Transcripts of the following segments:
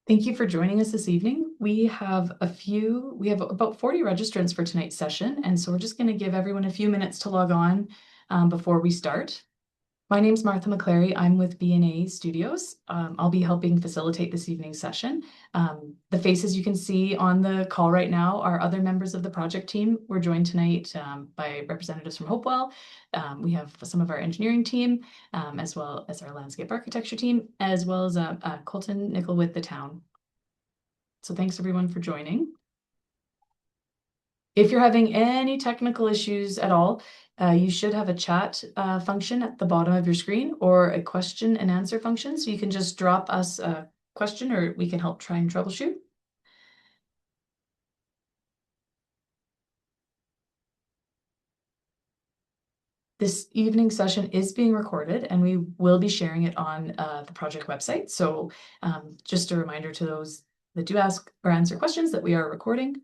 Thank you for joining us this evening. We have about 40 registrants for tonight's session, and so we're just going to give everyone a few minutes to log on before we start. My name is Martha McClary. I'm with B&A Studios. I'll be helping facilitate this evening's session. The faces you can see on the call right now are other members of the project team. We're joined tonight by representatives from Hopewell. We have some of our engineering team, as well as our landscape architecture team, as well as Colton Nickel with the town. So thanks everyone for joining. If you're having any technical issues at all, you should have a chat function at the bottom of your screen or a question and answer function. So you can just drop us a question or we can help try and troubleshoot. This evening session is being recorded and we will be sharing it on the project website. So just a reminder to those that do ask or answer questions that we are recording.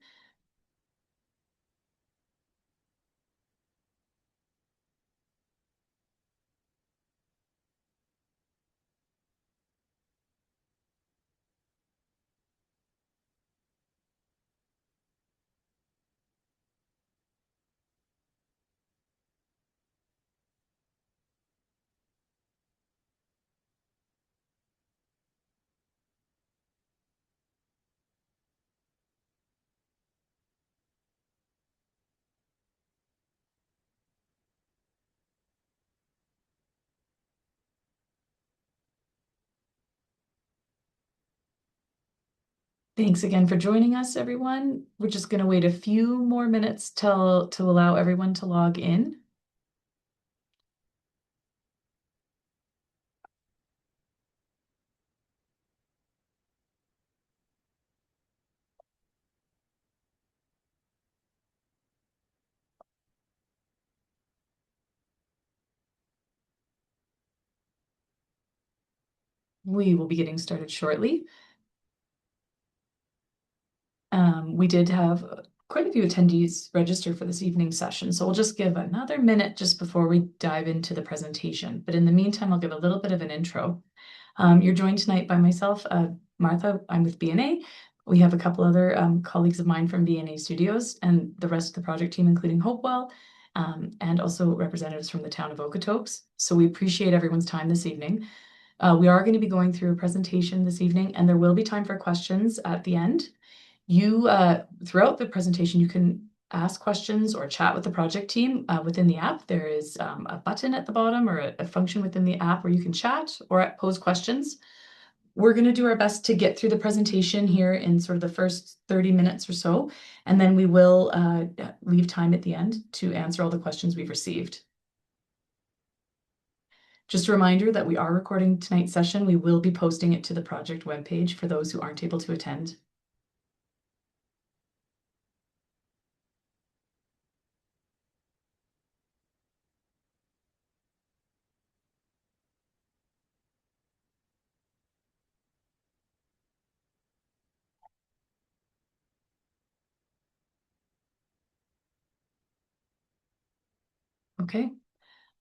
Thanks again for joining us, everyone. We're just going to wait a few more minutes to allow everyone to log in. We will be getting started shortly. We did have quite a few attendees register for this evening's session, so we'll just give another minute just before we dive into the presentation. But in the meantime, I'll give a little bit of an intro. You're joined tonight by myself, Martha. I'm with B&A. We have a couple other colleagues of mine from B&A Studios and the rest of the project team, including Hopewell, and also representatives from the town of Okotoks. So we appreciate everyone's time this evening. We are going to be going through a presentation this evening, and there will be time for questions at the end. Throughout the presentation, you can ask questions or chat with the project team within the app. There is a button at the bottom or a function within the app where you can chat or pose questions. We're going to do our best to get through the presentation here in sort of the first 30 minutes or so, and then we will leave time at the end to answer all the questions we've received. Just a reminder that we are recording tonight's session. We will be posting it to the project webpage for those who aren't able to attend. Okay.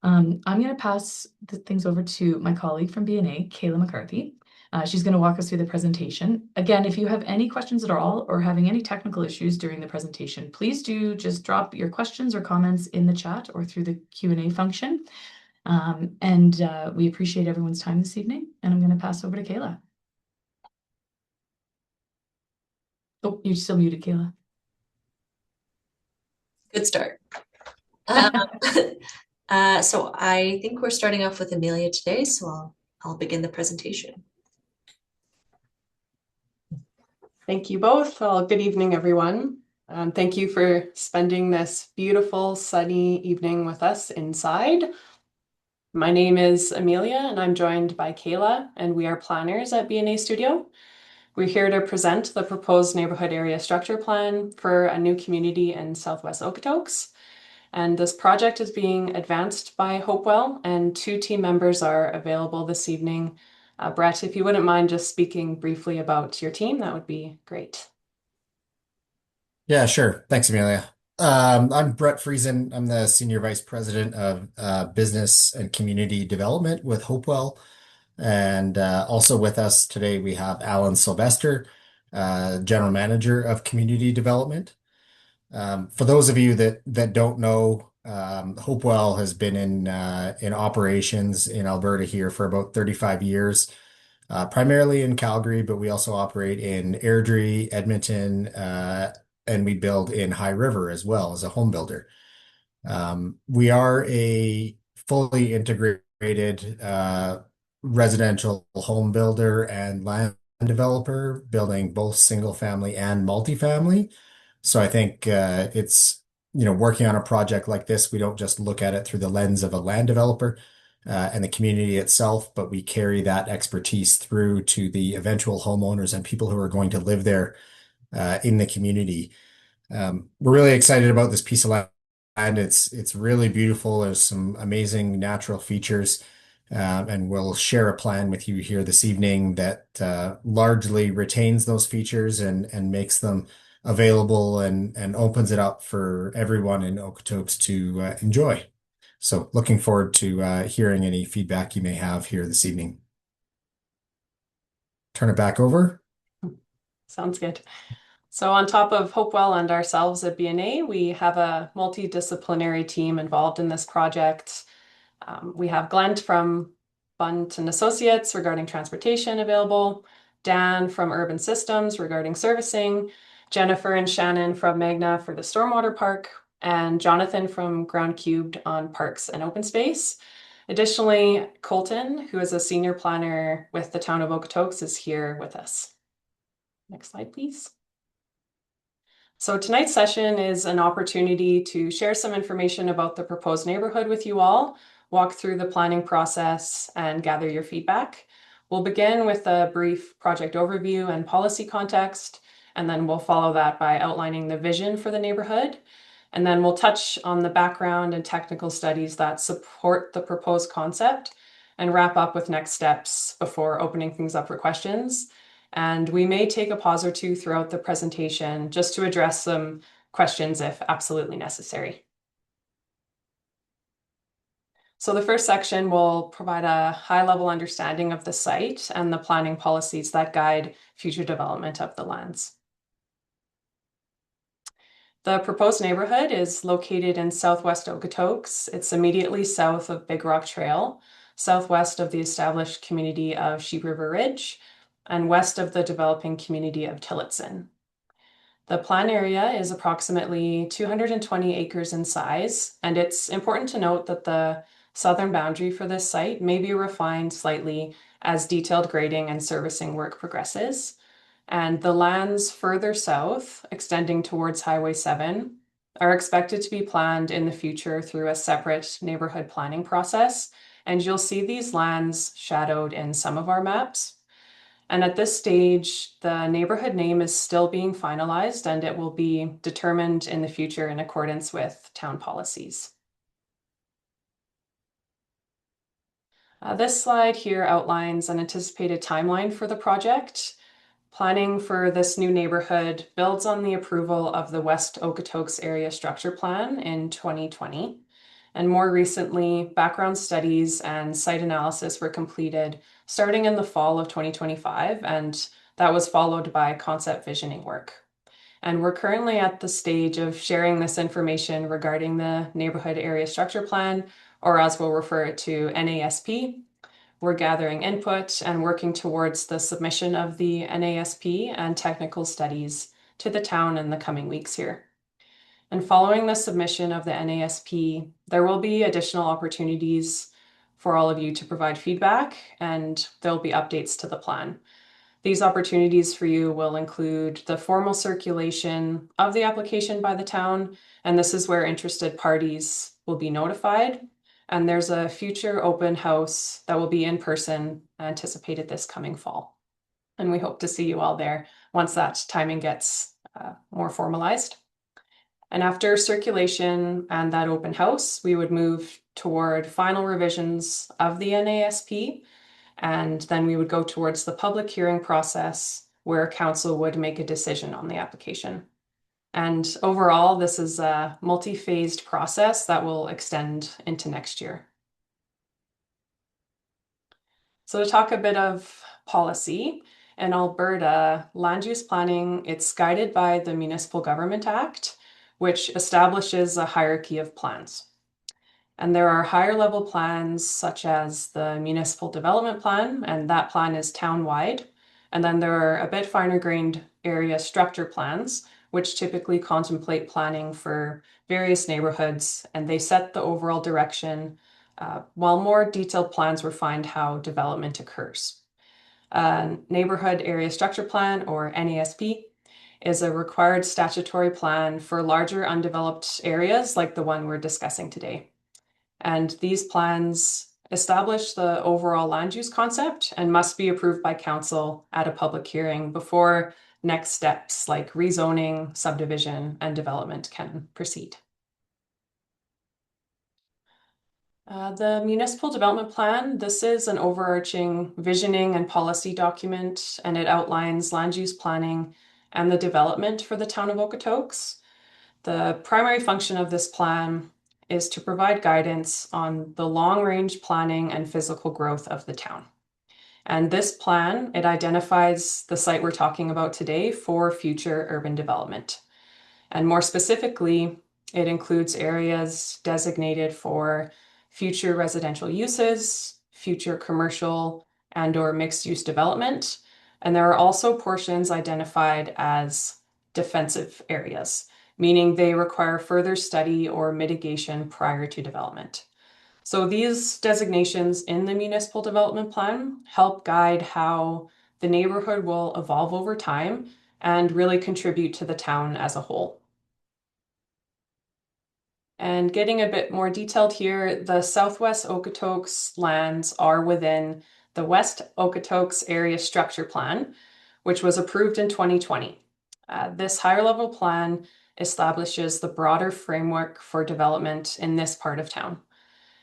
I'm going to pass things over to my colleague from B&A, Kayla McCarthy. She's going to walk us through the presentation. Again, if you have any questions at all or having any technical issues during the presentation, please do just drop your questions or comments in the chat or through the Q&A function. We appreciate everyone's time this evening, and I'm going to pass over to Kayla. Oh, you're still muted, Kayla. Good start. So I think we're starting off with Amelia today, so I'll begin the presentation. Thank you both. Well, good evening, everyone. Thank you for spending this beautiful sunny evening with us inside. My name is Amelia and I'm joined by Kayla, and we are planners at B&A Studio. We're here to present the proposed Neighbourhood Area Structure Plan for a new community in Southwest Okotoks. And this project is being advanced by Hopewell, and 2 team members are available this evening. Brett, if you wouldn't mind just speaking briefly about your team, that would be great. Yeah, sure. Thanks, Amelia. I'm Brett Friesen. I'm the Senior Vice President of Business and Community Development with Hopewell. And also with us today, we have Alan Sylvester, General Manager of Community Development. For those of you that don't know, Hopewell has been in operations in Alberta here for about 35 years, primarily in Calgary, but we also operate in Airdrie, Edmonton, and we build in High River as well as a home builder. We are a fully integrated residential home builder and land developer, building both single family and multifamily. So I think working on a project like this, we don't just look at it through the lens of a land developer and the community itself, but we carry that expertise through to the eventual homeowners and people who are going to live there in the community. We're really excited about this piece of land. It's really beautiful. There's some amazing natural features, and we'll share a plan with you here this evening that largely retains those features and makes them available and opens it up for everyone in Okotoks to enjoy. So looking forward to hearing any feedback you may have here this evening. Turn it back over. Sounds good. So on top of Hopewell and ourselves at BNA, we have a multidisciplinary team involved in this project. We have Glenn from Bunt and Associates regarding transportation available, Dan from Urban Systems regarding servicing, Jennifer and Shannon from Magna for the Stormwater Park, and Jonathan from Ground Cubed on Parks and Open Space. Additionally, Colton, who is a senior planner with the town of Okotoks, is here with us. Next slide, please. So tonight's session is an opportunity to share some information about the proposed neighborhood with you all, walk through the planning process, and gather your feedback. We'll begin with a brief project overview and policy context, and then we'll follow that by outlining the vision for the neighborhood. And then we'll touch on the background and technical studies that support the proposed concept and wrap up with next steps before opening things up for questions. And we may take a pause or two throughout the presentation just to address some questions if absolutely necessary. So the first section will provide a high-level understanding of the site and the planning policies that guide future development of the lands. The proposed neighborhood is located in southwest Okotoks. It's immediately south of Big Rock Trail, southwest of the established community of Sheep River Ridge, and west of the developing community of Tillotson. The plan area is approximately 220 acres in size, and it's important to note that the southern boundary for this site may be refined slightly as detailed grading and servicing work progresses. And the lands further south, extending towards Highway 7, are expected to be planned in the future through a separate neighborhood planning process. And you'll see these lands shadowed in some of our maps. And at this stage, the neighborhood name is still being finalized, and it will be determined in the future in accordance with town policies. This slide here outlines an anticipated timeline for the project. Planning for this new neighborhood builds on the approval of the West Okotoks Area Structure Plan in 2020. And more recently, background studies and site analysis were completed starting in the fall of 2025, and that was followed by concept visioning work. And we're currently at the stage of sharing this information regarding the Neighborhood Area Structure Plan, or as we'll refer it to, NASP. We're gathering input and working towards the submission of the NASP and technical studies to the town in the coming weeks here. And following the submission of the NASP, there will be additional opportunities for all of you to provide feedback, and there'll be updates to the plan. These opportunities for you will include the formal circulation of the application by the town, and this is where interested parties will be notified. And there's a future open house that will be in person, anticipated this coming fall. And we hope to see you all there once that timing gets more formalized. And after circulation and that open house, we would move toward final revisions of the NASP, and then we would go towards the public hearing process where council would make a decision on the application. And overall, this is a multi-phased process that will extend into next year. So to talk a bit of policy, in Alberta, land use planning, it's guided by the Municipal Government Act, which establishes a hierarchy of plans. And there are higher level plans such as the Municipal Development Plan, and that plan is town-wide. And then there are a bit finer grained area structure plans, which typically contemplate planning for various neighborhoods, and they set the overall direction, while more detailed plans refine how development occurs. Neighbourhood Area Structure Plan, or NASP, is a required statutory plan for larger undeveloped areas like the one we're discussing today. And these plans establish the overall land use concept and must be approved by council at a public hearing before next steps like rezoning, subdivision, and development can proceed. The Municipal Development Plan, this is an overarching visioning and policy document, and it outlines land use planning and the development for the town of Okotoks. The primary function of this plan is to provide guidance on the long-range planning and physical growth of the town. And this plan, it identifies the site we're talking about today for future urban development. And more specifically, it includes areas designated for future residential uses, future commercial and/or mixed-use development. And there are also portions identified as defensive areas, meaning they require further study or mitigation prior to development. So these designations in the Municipal Development Plan help guide how the neighborhood will evolve over time and really contribute to the town as a whole. And getting a bit more detailed here, the Southwest Okotoks lands are within the West Okotoks Area Structure Plan, which was approved in 2020. This higher level plan establishes the broader framework for development in this part of town.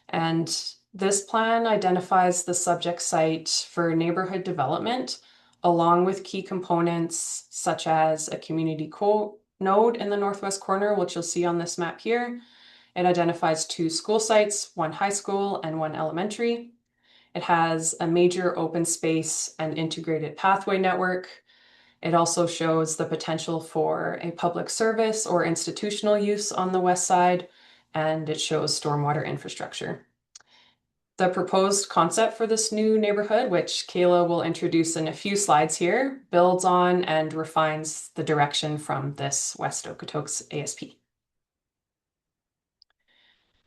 And this plan identifies the subject site for neighborhood development, along with key components such as a community node in the northwest corner, which you'll see on this map here. It identifies 2 school sites, 1 high school and 1 elementary. It has a major open space and integrated pathway network. It also shows the potential for a public service or institutional use on the west side, and it shows stormwater infrastructure. The proposed concept for this new neighborhood, which Kayla will introduce in a few slides here, builds on and refines the direction from this West Okotoks ASP.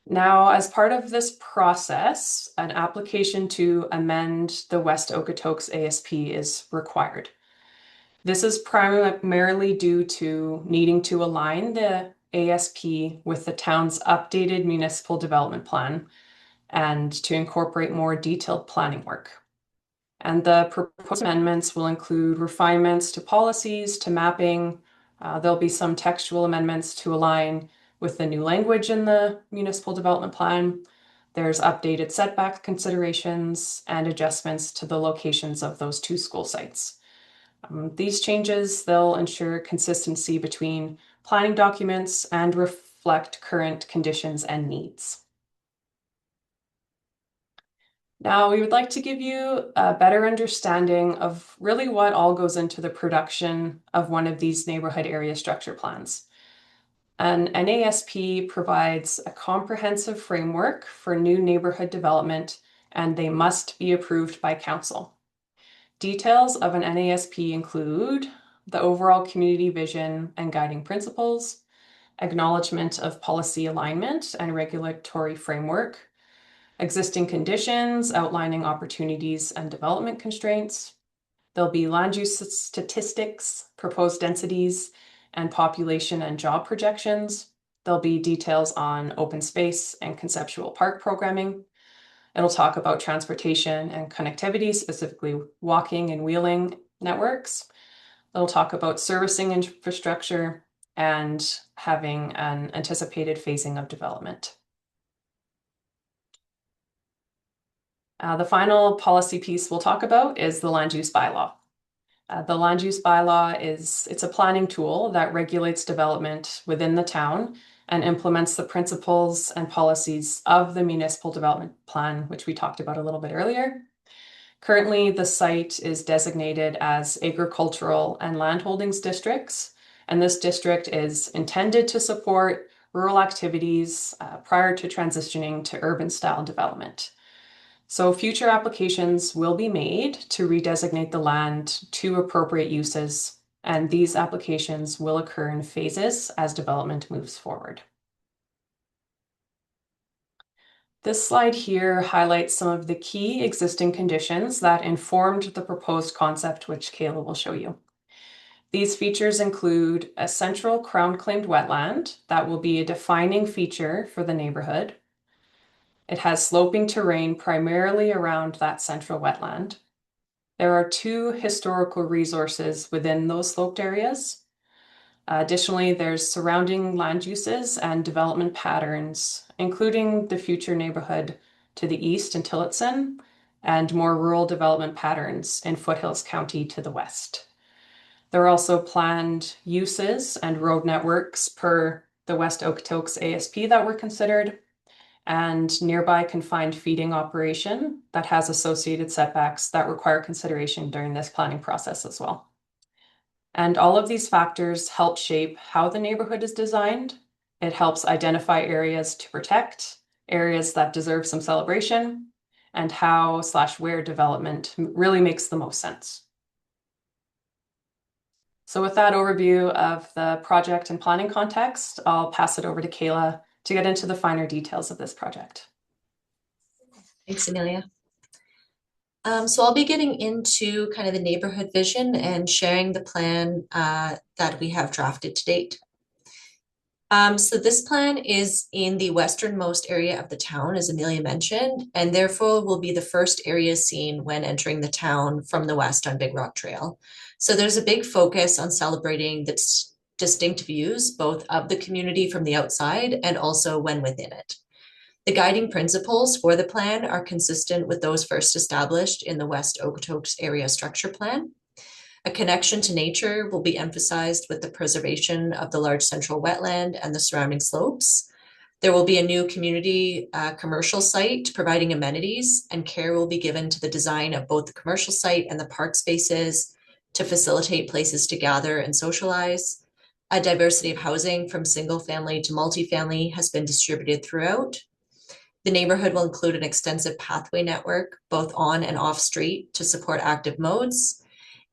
Now, as part of this process, an application to amend the West Okotoks ASP is required. This is primarily due to needing to align the ASP with the town's updated municipal development plan and to incorporate more detailed planning work. And the proposed amendments will include refinements to policies, to mapping. There'll be some textual amendments to align with the new language in the municipal development plan. There's updated setback considerations and adjustments to the locations of those 2 school sites. These changes, they'll ensure consistency between planning documents and reflect current conditions and needs. Now, we would like to give you a better understanding of really what all goes into the production of one of these neighborhood area structure plans. An NASP provides a comprehensive framework for new neighborhood development, and they must be approved by council. Details of an NASP include the overall community vision and guiding principles, acknowledgement of policy alignment and regulatory framework, existing conditions outlining opportunities and development constraints. There'll be land use statistics, proposed densities, and population and job projections. There'll be details on open space and conceptual park programming. It'll talk about transportation and connectivity, specifically walking and wheeling networks. It'll talk about servicing infrastructure and having an anticipated phasing of development. The final policy piece we'll talk about is the land use bylaw. The land use bylaw it's a planning tool that regulates development within the town and implements the principles and policies of the municipal development plan, which we talked about a little bit earlier. Currently, the site is designated as agricultural and land holdings districts, and this district is intended to support rural activities prior to transitioning to urban style development. So future applications will be made to redesignate the land to appropriate uses, and these applications will occur in phases as development moves forward. This slide here highlights some of the key existing conditions that informed the proposed concept, which Kayla will show you. These features include a central crown-claimed wetland that will be a defining feature for the neighborhood. It has sloping terrain primarily around that central wetland. There are 2 historical resources within those sloped areas. Additionally, there's surrounding land uses and development patterns, including the future neighborhood to the east in Tillotson and more rural development patterns in Foothills County to the west. There are also planned uses and road networks per the West Okotoks ASP that were considered, and nearby confined feeding operation that has associated setbacks that require consideration during this planning process as well. And all of these factors help shape how the neighborhood is designed. It helps identify areas to protect, areas that deserve some celebration, and how/where development really makes the most sense. So with that overview of the project and planning context, I'll pass it over to Kayla to get into the finer details of this project. Thanks, Amelia. So I'll be getting into kind of the neighborhood vision and sharing the plan that we have drafted to date. So this plan is in the westernmost area of the town, as Amelia mentioned, and therefore will be the first area seen when entering the town from the west on Big Rock Trail. So there's a big focus on celebrating the distinct views, both of the community from the outside and also when within it. The guiding principles for the plan are consistent with those first established in the West Okotoks Area Structure Plan. A connection to nature will be emphasized with the preservation of the large central wetland and the surrounding slopes. There will be a new community commercial site providing amenities, and care will be given to the design of both the commercial site and the park spaces to facilitate places to gather and socialize. A diversity of housing from single family to multifamily has been distributed throughout. The neighborhood will include an extensive pathway network, both on and off street, to support active modes.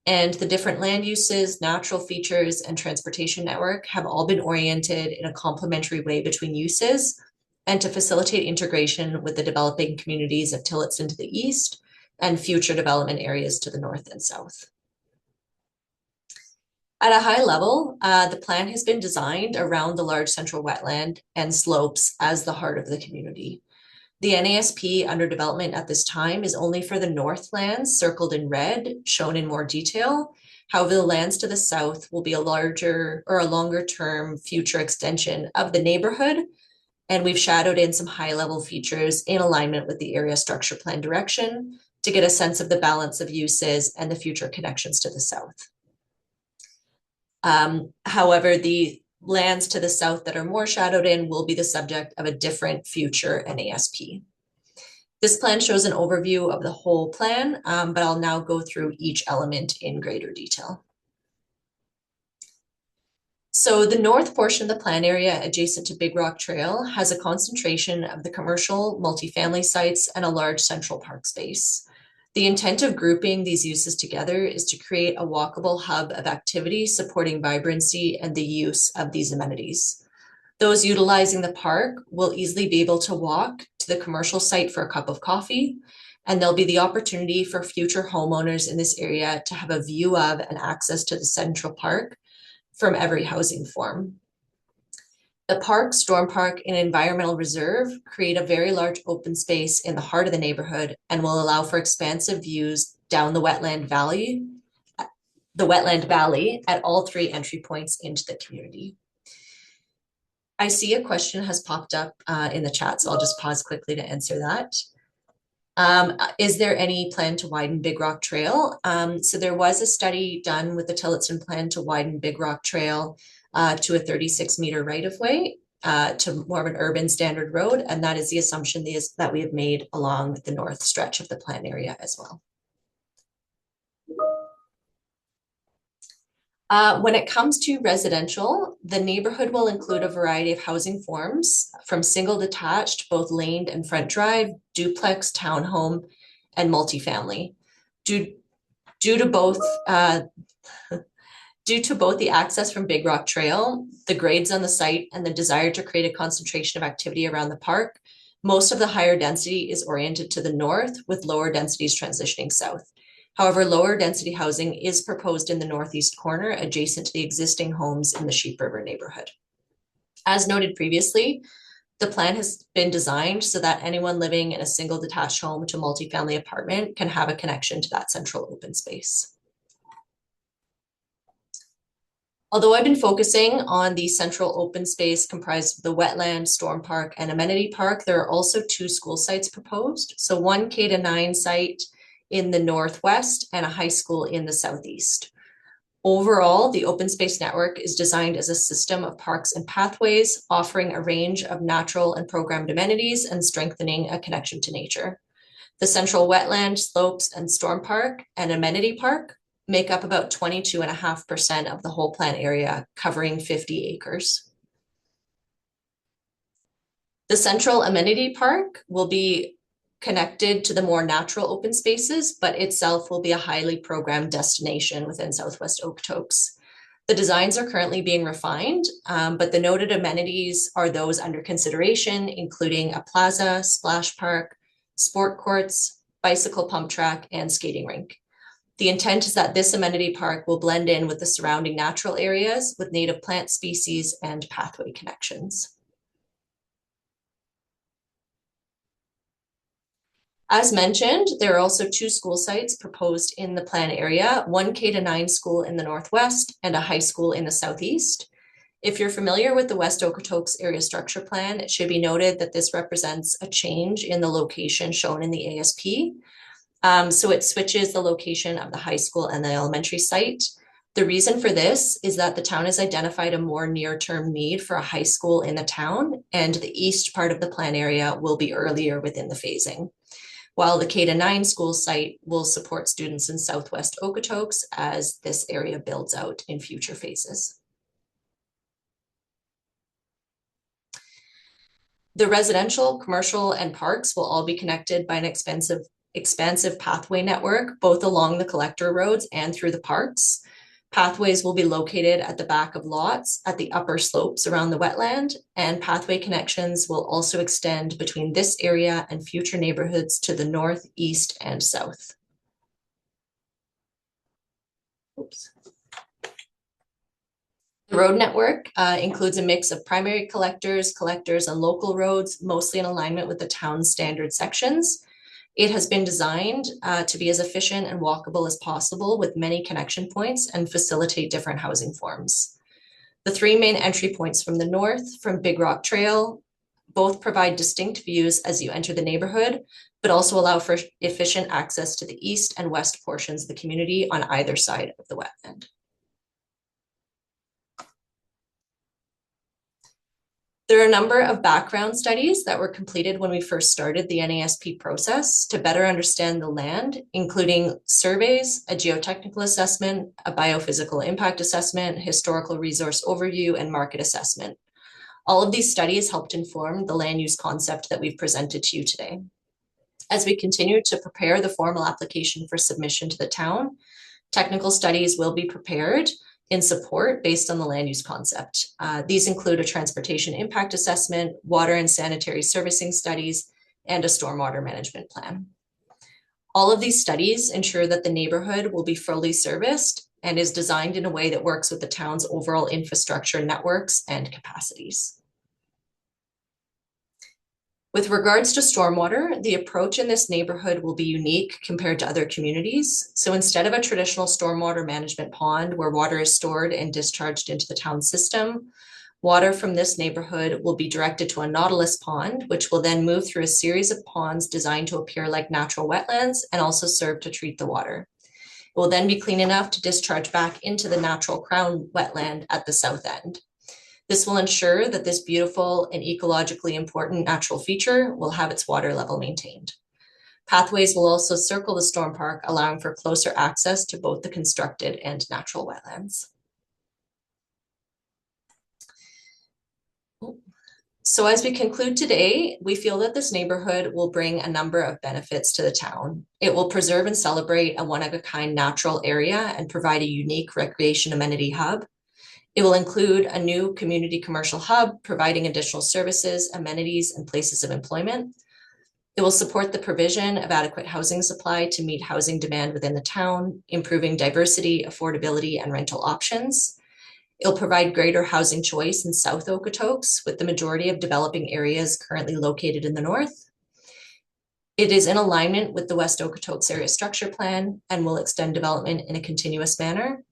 And the different land uses, natural features, and transportation network have all been oriented in a complementary way between uses and to facilitate integration with the developing communities of Tillotson to the east and future development areas to the north and south. At a high level, the plan has been designed around the large central wetland and slopes as the heart of the community. The NASP under development at this time is only for the northlands circled in red, shown in more detail. However, the lands to the south will be a larger or a longer term future extension of the neighborhood. And we've shadowed in some high level features in alignment with the area structure plan direction to get a sense of the balance of uses and the future connections to the south. However, the lands to the south that are more shadowed in will be the subject of a different future NASP. This plan shows an overview of the whole plan, but I'll now go through each element in greater detail. So the north portion of the plan area adjacent to Big Rock Trail has a concentration of the commercial multifamily sites and a large central park space. The intent of grouping these uses together is to create a walkable hub of activity supporting vibrancy and the use of these amenities. Those utilizing the park will easily be able to walk to the commercial site for a cup of coffee, and there'll be the opportunity for future homeowners in this area to have a view of and access to the central park from every housing form. The park, storm park, and environmental reserve create a very large open space in the heart of the neighborhood and will allow for expansive views down the wetland valley at all 3 entry points into the community. I see a question has popped up in the chat, so I'll just pause quickly to answer that. Is there any plan to widen Big Rock Trail? So there was a study done with the Tillotson plan to widen Big Rock Trail to a 36-meter right-of-way to more of an urban standard road, and that is the assumption that we have made along the north stretch of the plan area as well. When it comes to residential, the neighborhood will include a variety of housing forms from single detached, both laned and front drive, duplex, townhome, and multifamily. Due to both the access from Big Rock Trail, the grades on the site, and the desire to create a concentration of activity around the park, most of the higher density is oriented to the north, with lower densities transitioning south. However, lower density housing is proposed in the northeast corner adjacent to the existing homes in the Sheep River neighborhood. As noted previously, the plan has been designed so that anyone living in a single detached home to multifamily apartment can have a connection to that central open space. Although I've been focusing on the central open space comprised of the wetland, storm park, and amenity park, there are also 2 school sites proposed. So one K-9 site in the northwest and a high school in the southeast. Overall, the open space network is designed as a system of parks and pathways, offering a range of natural and programmed amenities and strengthening a connection to nature. The central wetland, slopes, and storm park and amenity park make up about 22.5% of the whole plan area, covering 50 acres. The central amenity park will be connected to the more natural open spaces, but itself will be a highly programmed destination within Southwest Okotoks. The designs are currently being refined, but the noted amenities are those under consideration, including a plaza, splash park, sport courts, bicycle pump track, and skating rink. The intent is that this amenity park will blend in with the surrounding natural areas with native plant species and pathway connections. As mentioned, there are also 2 school sites proposed in the plan area, one K-9 school in the northwest and a high school in the southeast. If you're familiar with the West Okotoks Area Structure Plan, it should be noted that this represents a change in the location shown in the ASP. So it switches the location of the high school and the elementary site. The reason for this is that the town has identified a more near-term need for a high school in the town, and the east part of the plan area will be earlier within the phasing, while the K-9 school site will support students in Southwest Okotoks as this area builds out in future phases. The residential, commercial, and parks will all be connected by an expansive pathway network, both along the collector roads and through the parks. Pathways will be located at the back of lots at the upper slopes around the wetland, and pathway connections will also extend between this area and future neighborhoods to the north, east, and south. Oops. The road network includes a mix of primary collectors, and local roads, mostly in alignment with the town's standard sections. It has been designed to be as efficient and walkable as possible with many connection points and facilitate different housing forms. The 3 main entry points from the north, from Big Rock Trail, both provide distinct views as you enter the neighborhood, but also allow for efficient access to the east and west portions of the community on either side of the wetland. There are a number of background studies that were completed when we first started the NASP process to better understand the land, including surveys, a geotechnical assessment, a biophysical impact assessment, historical resource overview, and market assessment. All of these studies helped inform the land use concept that we've presented to you today. As we continue to prepare the formal application for submission to the town, technical studies will be prepared in support based on the land use concept. These include a transportation impact assessment, water and sanitary servicing studies, and a stormwater management plan. All of these studies ensure that the neighborhood will be fully serviced and is designed in a way that works with the town's overall infrastructure networks and capacities. With regards to stormwater, the approach in this neighborhood will be unique compared to other communities. So instead of a traditional stormwater management pond where water is stored and discharged into the town system, water from this neighborhood will be directed to a nautilus pond, which will then move through a series of ponds designed to appear like natural wetlands and also serve to treat the water. It will then be clean enough to discharge back into the natural crown wetland at the south end. This will ensure that this beautiful and ecologically important natural feature will have its water level maintained. Pathways will also circle the storm park, allowing for closer access to both the constructed and natural wetlands. So as we conclude today, we feel that this neighborhood will bring a number of benefits to the town. It will preserve and celebrate a one-of-a-kind natural area and provide a unique recreation amenity hub. It will include a new community commercial hub, providing additional services, amenities, and places of employment. It will support the provision of adequate housing supply to meet housing demand within the town, improving diversity, affordability, and rental options. It'll provide greater housing choice in South Okotoks, with the majority of developing areas currently located in the north. It is in alignment with the West Okotoks Area Structure Plan and will extend development in a continuous manner.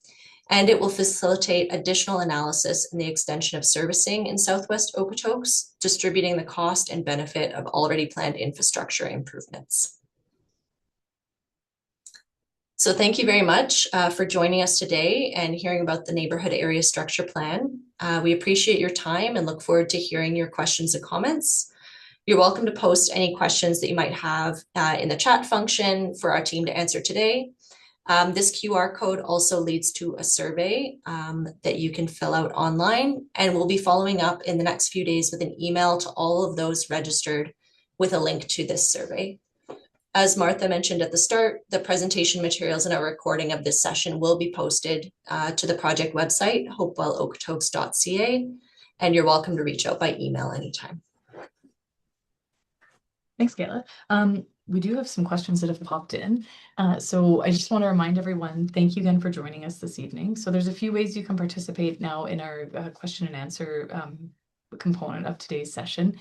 And it will facilitate additional analysis in the extension of servicing in Southwest Okotoks, distributing the cost and benefit of already planned infrastructure improvements. So thank you very much for joining us today and hearing about the Neighbourhood Area Structure Plan. We appreciate your time and look forward to hearing your questions and comments. You're welcome to post any questions that you might have in the chat function for our team to answer today. This QR code also leads to a survey that you can fill out online, and we'll be following up in the next few days with an email to all of those registered with a link to this survey. As Martha mentioned at the start, the presentation materials and a recording of this session will be posted to the project website, hopewellokotoks.ca, and you're welcome to reach out by email anytime. Thanks, Kayla. We do have some questions that have popped in. So I just want to remind everyone, thank you again for joining us this evening. So there's a few ways you can participate now in our question and answer component of today's session.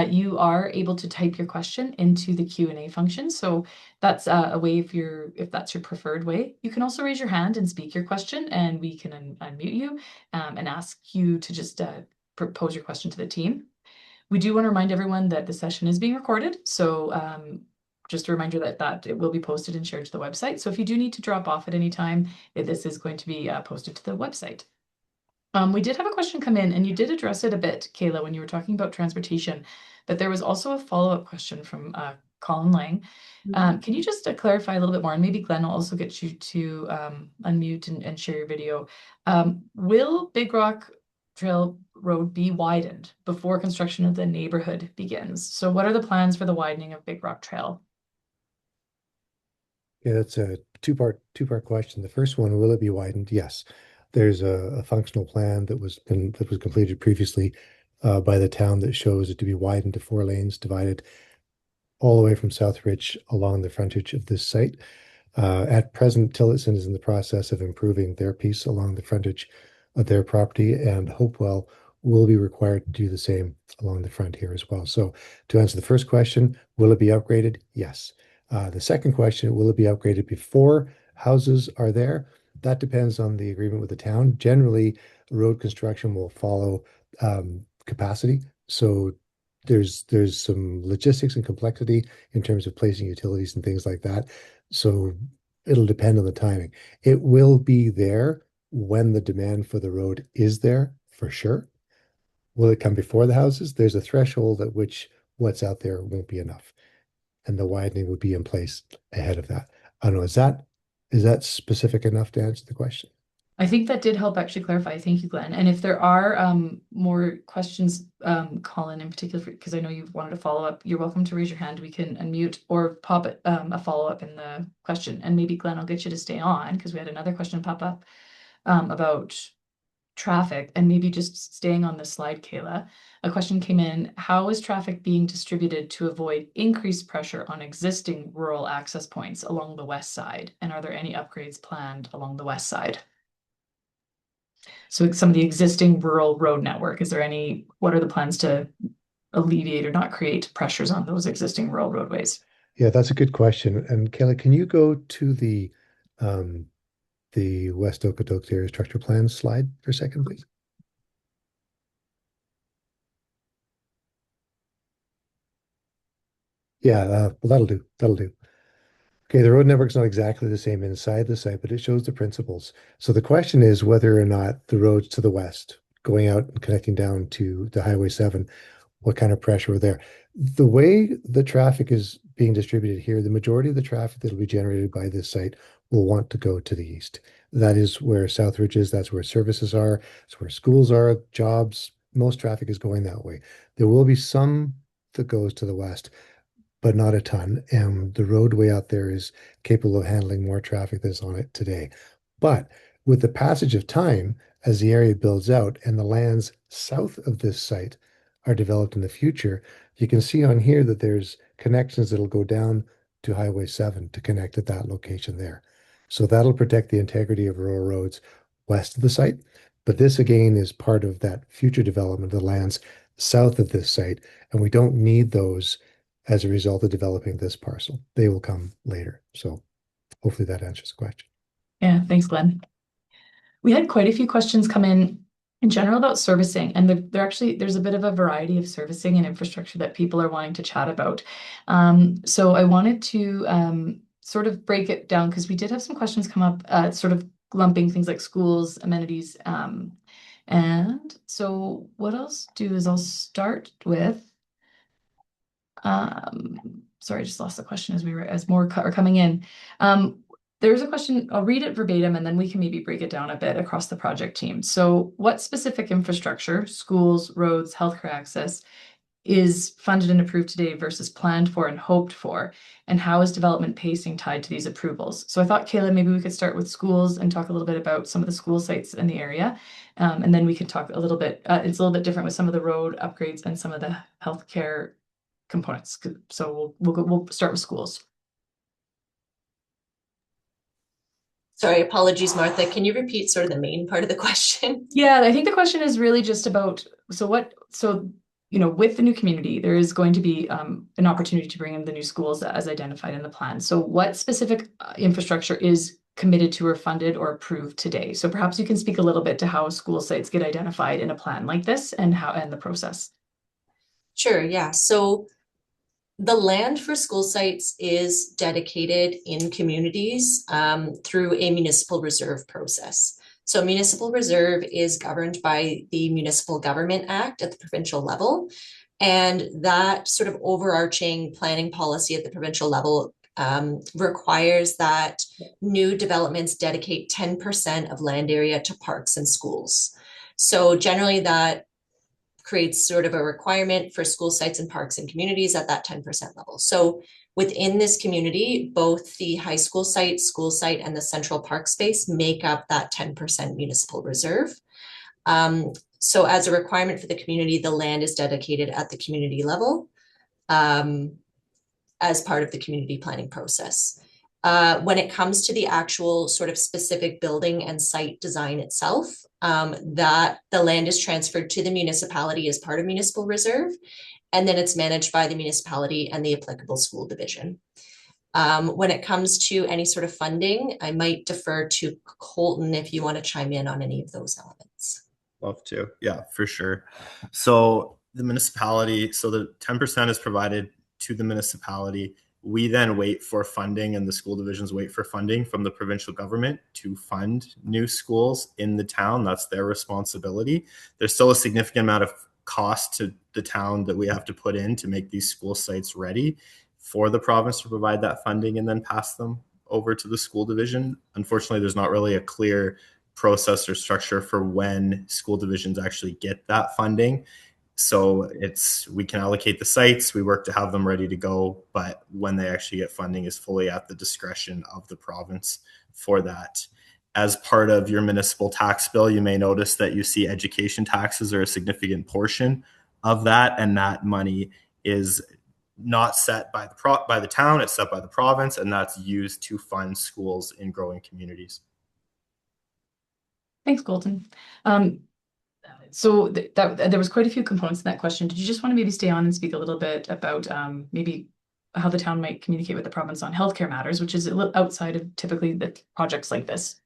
You are able to type your question into the Q&A function. So that's a way if that's your preferred way. You can also raise your hand and speak your question, and we can unmute you and ask you to just propose your question to the team. We do want to remind everyone that the session is being recorded. So just a reminder that it will be posted and shared to the website. So if you do need to drop off at any time, this is going to be posted to the website. We did have a question come in, and you did address it a bit, Kayla, when you were talking about transportation, but there was also a follow-up question from Colin Lang. Can you just clarify a little bit more, and maybe Glenn will also get you to unmute and share your video. Will Big Rock Trail Road be widened before construction of the neighborhood begins? So what are the plans for the widening of Big Rock Trail? Yeah, that's a two-part question. The first one, will it be widened? Yes. There's a functional plan that was completed previously by the town that shows it to be widened to 4 lanes, divided all the way from Southridge along the frontage of this site. At present, Tillotson is in the process of improving their piece along the frontage of their property, and Hopewell will be required to do the same along the front here as well. So to answer the first question, will it be upgraded? Yes. The second question, will it be upgraded before houses are there? That depends on the agreement with the town. Generally, road construction will follow capacity. So there's some logistics and complexity in terms of placing utilities and things like that. So it'll depend on the timing. It will be there when the demand for the road is there, for sure. Will it come before the houses? There's a threshold at which what's out there won't be enough, and the widening would be in place ahead of that. I don't know, is that specific enough to answer the question? I think that did help actually clarify. Thank you, Glenn. And if there are more questions, Colin, in particular, because I know you've wanted to follow up, you're welcome to raise your hand. We can unmute or pop a follow-up in the question. And maybe, Glenn, I'll get you to stay on, because we had another question pop up about traffic, and maybe just staying on this slide, Kayla. A question came in: how is traffic being distributed to avoid increased pressure on existing rural access points along the west side? And are there any upgrades planned along the west side? So some of the existing rural road network, what are the plans to alleviate or not create pressures on those existing rural roadways? Yeah, that's a good question. And Kayla, can you go to the West Okotoks Area Structure Plan slide for a second, please? Yeah, well, that'll do. Okay, the road network's not exactly the same inside the site, but it shows the principles. So the question is whether or not the roads to the west, going out and connecting down to the Highway 7, what kind of pressure are there? The way the traffic is being distributed here, the majority of the traffic that will be generated by this site will want to go to the east. That is where Southridge is, that's where services are, that's where schools are, jobs, most traffic is going that way. There will be some that goes to the west, but not a ton. And the roadway out there is capable of handling more traffic that's on it today. But with the passage of time, as the area builds out and the lands south of this site are developed in the future, you can see on here that there's connections that'll go down to Highway 7 to connect at that location there. So that'll protect the integrity of rural roads west of the site. But this again is part of that future development of the lands south of this site. And we don't need those as a result of developing this parcel. They will come later. So hopefully that answers the question. Yeah, thanks, Glenn. We had quite a few questions come in general about servicing, and there's a bit of a variety of servicing and infrastructure that people are wanting to chat about. So I wanted to sort of break it down because we did have some questions come up, sort of lumping things like schools, amenities, and so what I'll do is I'll start with. Sorry, I just lost the question as more are coming in. There's a question, I'll read it verbatim and then we can maybe break it down a bit across the project team. So what specific infrastructure, schools, roads, healthcare access is funded and approved today versus planned for and hoped for? And how is development pacing tied to these approvals? So I thought, Kayla, maybe we could start with schools and talk a little bit about some of the school sites in the area. And then we could talk a little bit, it's a little bit different with some of the road upgrades and some of the healthcare components. So we'll start with schools. Sorry, apologies, Martha. Can you repeat sort of the main part of the question? Yeah, I think the question is really just about, with the new community, there is going to be an opportunity to bring in the new schools as identified in the plan. So what specific infrastructure is committed to or funded or approved today? So perhaps you can speak a little bit to how school sites get identified in a plan like this and the process. Sure, yeah. So the land for school sites is dedicated in communities through a municipal reserve process. So municipal reserve is governed by the Municipal Government Act at the provincial level. And that sort of overarching planning policy at the provincial level requires that new developments dedicate 10% of land area to parks and schools. So generally that creates sort of a requirement for school sites and parks and communities at that 10% level. So within this community, both the high school site, school site, and the central park space make up that 10% municipal reserve. So as a requirement for the community, the land is dedicated at the community level as part of the community planning process. When it comes to the actual sort of specific building and site design itself, that the land is transferred to the municipality as part of municipal reserve, and then it's managed by the municipality and the applicable school division. When it comes to any sort of funding, I might defer to Colton if you want to chime in on any of those elements. Love to. Yeah, for sure. So the municipality, so the 10% is provided to the municipality. We then wait for funding, and the school divisions wait for funding from the provincial government to fund new schools in the town. That's their responsibility. There's still a significant amount of cost to the town that we have to put in to make these school sites ready for the province to provide that funding and then pass them over to the school division. Unfortunately, there's not really a clear process or structure for when school divisions actually get that funding. So we can allocate the sites, we work to have them ready to go, but when they actually get funding is fully at the discretion of the province for that. As part of your municipal tax bill, you may notice that you see education taxes are a significant portion of that, and that money is not set by the town, it's set by the province, and that's used to fund schools in growing communities. Thanks, Colton. So there was quite a few components in that question. Did you just want to maybe stay on and speak a little bit about maybe how the town might communicate with the province on healthcare matters, which is a little outside of typically the projects like this?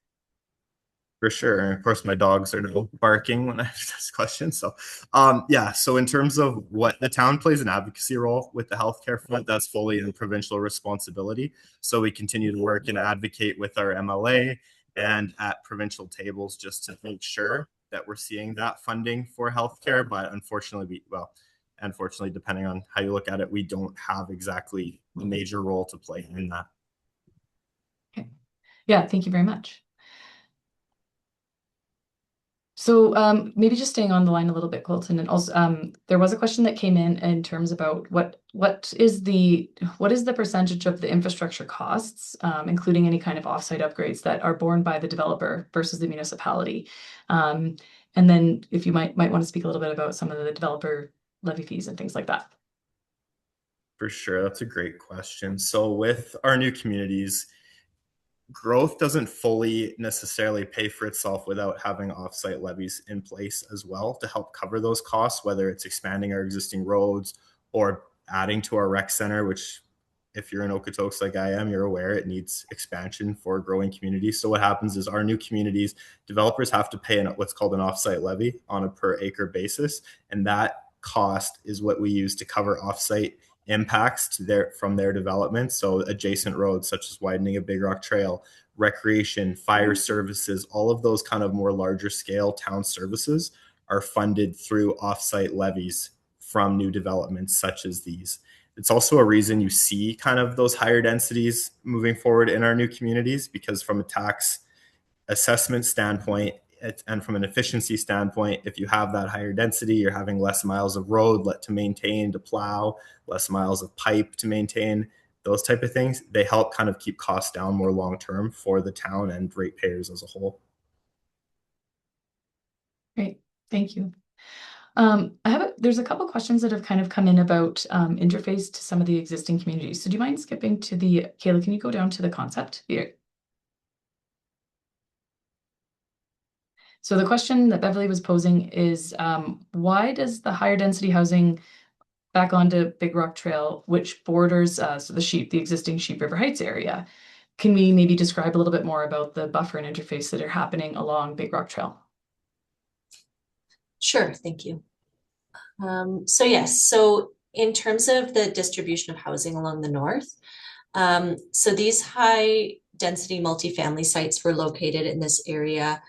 For sure. And of course, my dogs are now barking when I ask this question. So, so in terms of what the town plays an advocacy role with the healthcare front, that's fully in provincial responsibility. So we continue to work and advocate with our MLA and at provincial tables just to make sure that we're seeing that funding for healthcare. But unfortunately, depending on how you look at it, we don't have exactly a major role to play in that. Okay. Yeah, thank you very much. So maybe just staying on the line a little bit, Colton, and also there was a question that came in terms about what is the percentage of the infrastructure costs, including any kind of offsite upgrades that are borne by the developer versus the municipality. And then if you might want to speak a little bit about some of the developer levy fees and things like that. For sure, that's a great question. So with our new communities, growth doesn't fully necessarily pay for itself without having offsite levies in place as well to help cover those costs, whether it's expanding our existing roads or adding to our rec center, which if you're in Okotoks like I am, you're aware it needs expansion for a growing community. So what happens is our new communities, developers have to pay what's called an offsite levy on a per acre basis. And that cost is what we use to cover offsite impacts from their development. So adjacent roads such as widening a Big Rock Trail, recreation, fire services, all of those kind of more larger scale town services are funded through offsite levies from new developments such as these. It's also a reason you see kind of those higher densities moving forward in our new communities, because from a tax assessment standpoint and from an efficiency standpoint, if you have that higher density, you're having less miles of road to maintain, to plow, less miles of pipe to maintain, those type of things. They help kind of keep costs down more long-term for the town and ratepayers as a whole. Great, thank you. There's a couple questions that have kind of come in about interface to some of the existing communities. So do you mind skipping to Kayla, can you go down to the concept here? So the question that Beverly was posing is, why does the higher density housing back onto Big Rock Trail, which borders the existing Sheep River Heights area? Can we maybe describe a little bit more about the buffer and interface that are happening along Big Rock Trail? Sure, thank you. So yes, so in terms of the distribution of housing along the north, so these high density multifamily sites were located in this area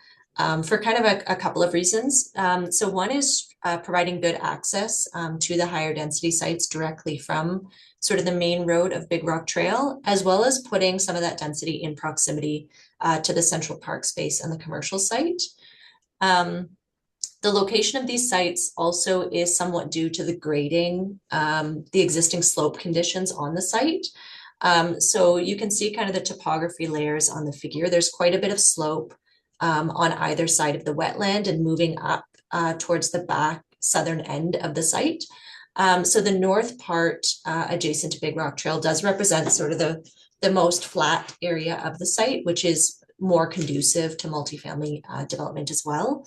for kind of a couple of reasons. So one is providing good access to the higher density sites directly from sort of the main road of Big Rock Trail, as well as putting some of that density in proximity to the Central Park space and the commercial site. The location of these sites also is somewhat due to the grading, the existing slope conditions on the site. So you can see kind of the topography layers on the figure. There's quite a bit of slope on either side of the wetland and moving up towards the back southern end of the site. So the north part adjacent to Big Rock Trail does represent sort of the most flat area of the site, which is more conducive to multifamily development as well.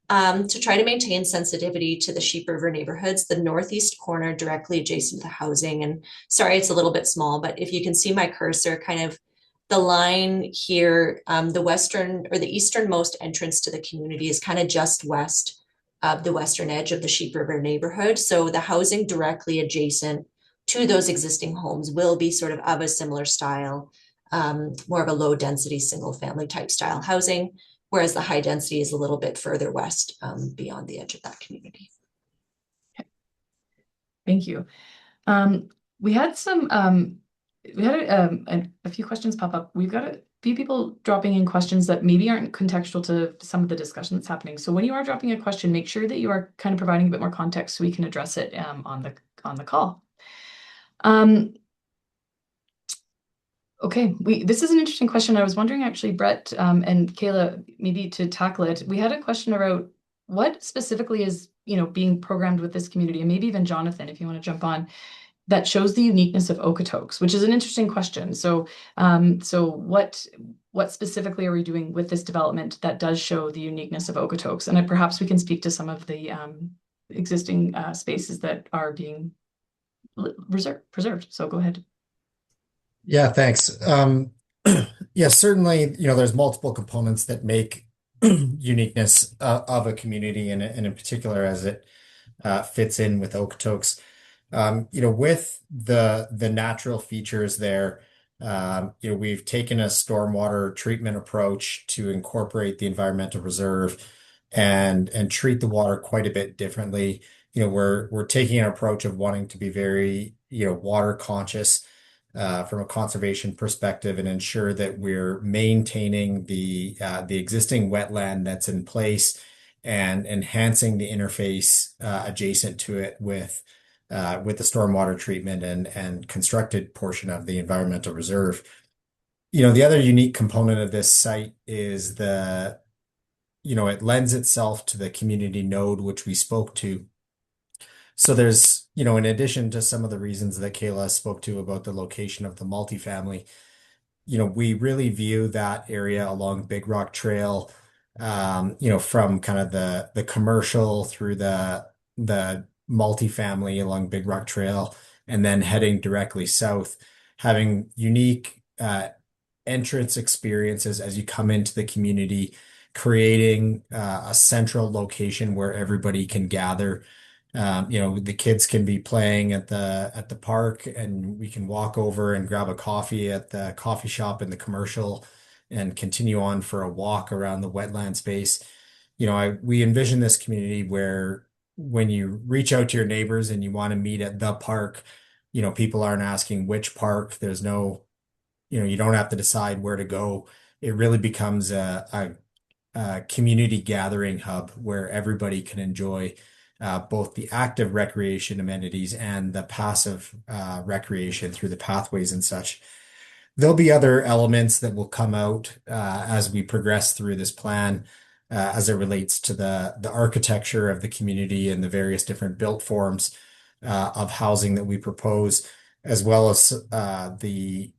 To try to maintain sensitivity to the Sheep River neighborhoods, the northeast corner directly adjacent to the housing, and sorry, it's a little bit small, but if you can see my cursor, kind of the line here, the western or the easternmost entrance to the community is kind of just west of the western edge of the Sheep River neighborhood. So the housing directly adjacent to those existing homes will be sort of a similar style, more of a low density single family type style housing, whereas the high density is a little bit further west beyond the edge of that community. Okay. Thank you. We had a few questions pop up. We've got a few people dropping in questions that maybe aren't contextual to some of the discussion that's happening. So when you are dropping a question, make sure that you are kind of providing a bit more context so we can address it on the call. Okay, this is an interesting question. I was wondering actually, Brett and Kayla, maybe to tackle it. We had a question about what specifically is, being programmed with this community, and maybe even Jonathan, if you want to jump on, that shows the uniqueness of Okotoks, which is an interesting question. So, what specifically are we doing with this development that does show the uniqueness of Okotoks? And perhaps we can speak to some of the existing spaces that are being preserved. So go ahead. Yeah, thanks. Yeah, certainly, there's multiple components that make uniqueness of a community, and in particular as it fits in with Okotoks. With the natural features there, we've taken a stormwater treatment approach to incorporate the environmental reserve and treat the water quite a bit differently. We're taking an approach of wanting to be very, water conscious from a conservation perspective and ensure that we're maintaining the existing wetland that's in place and enhancing the interface adjacent to it with the stormwater treatment and constructed portion of the environmental reserve. The other unique component of this site is it lends itself to the community node, which we spoke to. So there's, in addition to some of the reasons that Kayla spoke to about the location of the multifamily, we really view that area along Big Rock Trail, from kind of the commercial through the multifamily along Big Rock Trail, and then heading directly south, having unique entrance experiences as you come into the community, creating a central location where everybody can gather. The kids can be playing at the park, and we can walk over and grab a coffee at the coffee shop in the commercial and continue on for a walk around the wetland space. We envision this community where when you reach out to your neighbors and you want to meet at the park, people aren't asking which park. There's no, you don't have to decide where to go. It really becomes a community gathering hub where everybody can enjoy both the active recreation amenities and the passive recreation through the pathways and such. There'll be other elements that will come out as we progress through this plan, as it relates to the architecture of the community and the various different built forms of housing that we propose, as well as the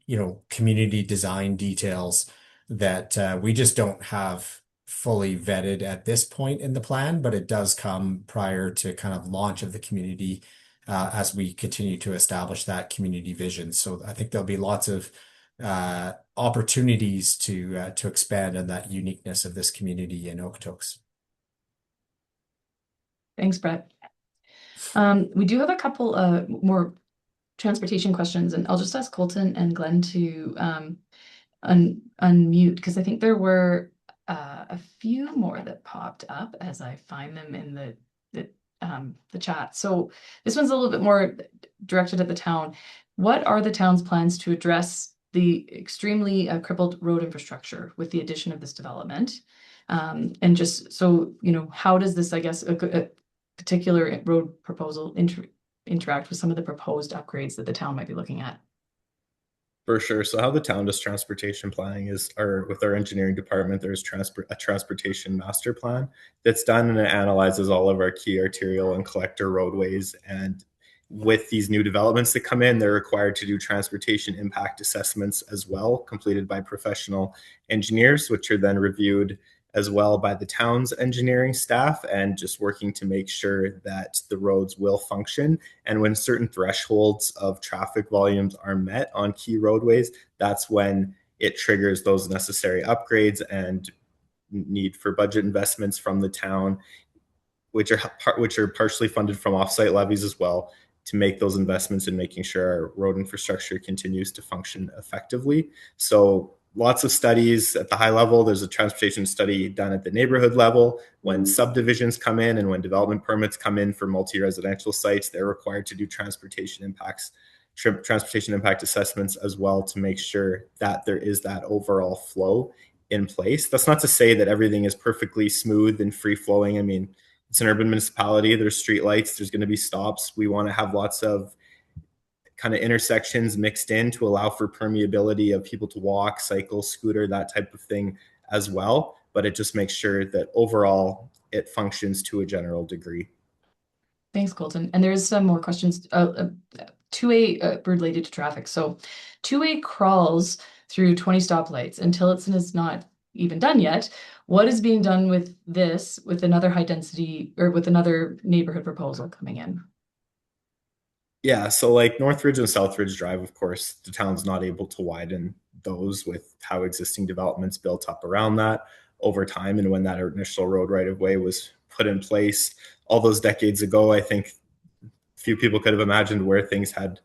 community design details that we just don't have fully vetted at this point in the plan, but it does come prior to kind of launch of the community as we continue to establish that community vision. So I think there'll be lots of opportunities to expand on that uniqueness of this community in Okotoks. Thanks, Brett. We do have a couple more transportation questions, and I'll just ask Colton and Glenn to unmute, because I think there were a few more that popped up as I find them in the chat. So this one's a little bit more directed at the town. What are the town's plans to address the extremely crippled road infrastructure with the addition of this development? And just so, how does this, I guess, a particular road proposal interact with some of the proposed upgrades that the town might be looking at? For sure. So how the town does transportation planning is, or with our engineering department, there's a transportation master plan that's done, and it analyzes all of our key arterial and collector roadways. And with these new developments that come in, they're required to do transportation impact assessments as well, completed by professional engineers, which are then reviewed as well by the town's engineering staff, and just working to make sure that the roads will function. And when certain thresholds of traffic volumes are met on key roadways, that's when it triggers those necessary upgrades and need for budget investments from the town, which are partially funded from offsite levies as well, to make those investments in making sure our road infrastructure continues to function effectively. So lots of studies at the high level. There's a transportation study done at the neighborhood level. When subdivisions come in and when development permits come in for multi-residential sites, they're required to do transportation impact assessments as well, to make sure that there is that overall flow in place. That's not to say that everything is perfectly smooth and free flowing. I mean, it's an urban municipality. There's street lights. There's going to be stops. We want to have lots of kind of intersections mixed in to allow for permeability of people to walk, cycle, scooter, that type of thing as well. But it just makes sure that overall it functions to a general degree. Thanks, Colton. And there's some more questions. Two-way related to traffic. So two-way crawls through 20 stoplights until it's not even done yet. What is being done with this, with another high density or with another neighborhood proposal coming in? Yeah, so like Northridge and Southridge Drive, of course, the town's not able to widen those with how existing developments built up around that over time. And when that initial road right of way was put in place all those decades ago, I think few people could have imagined where things had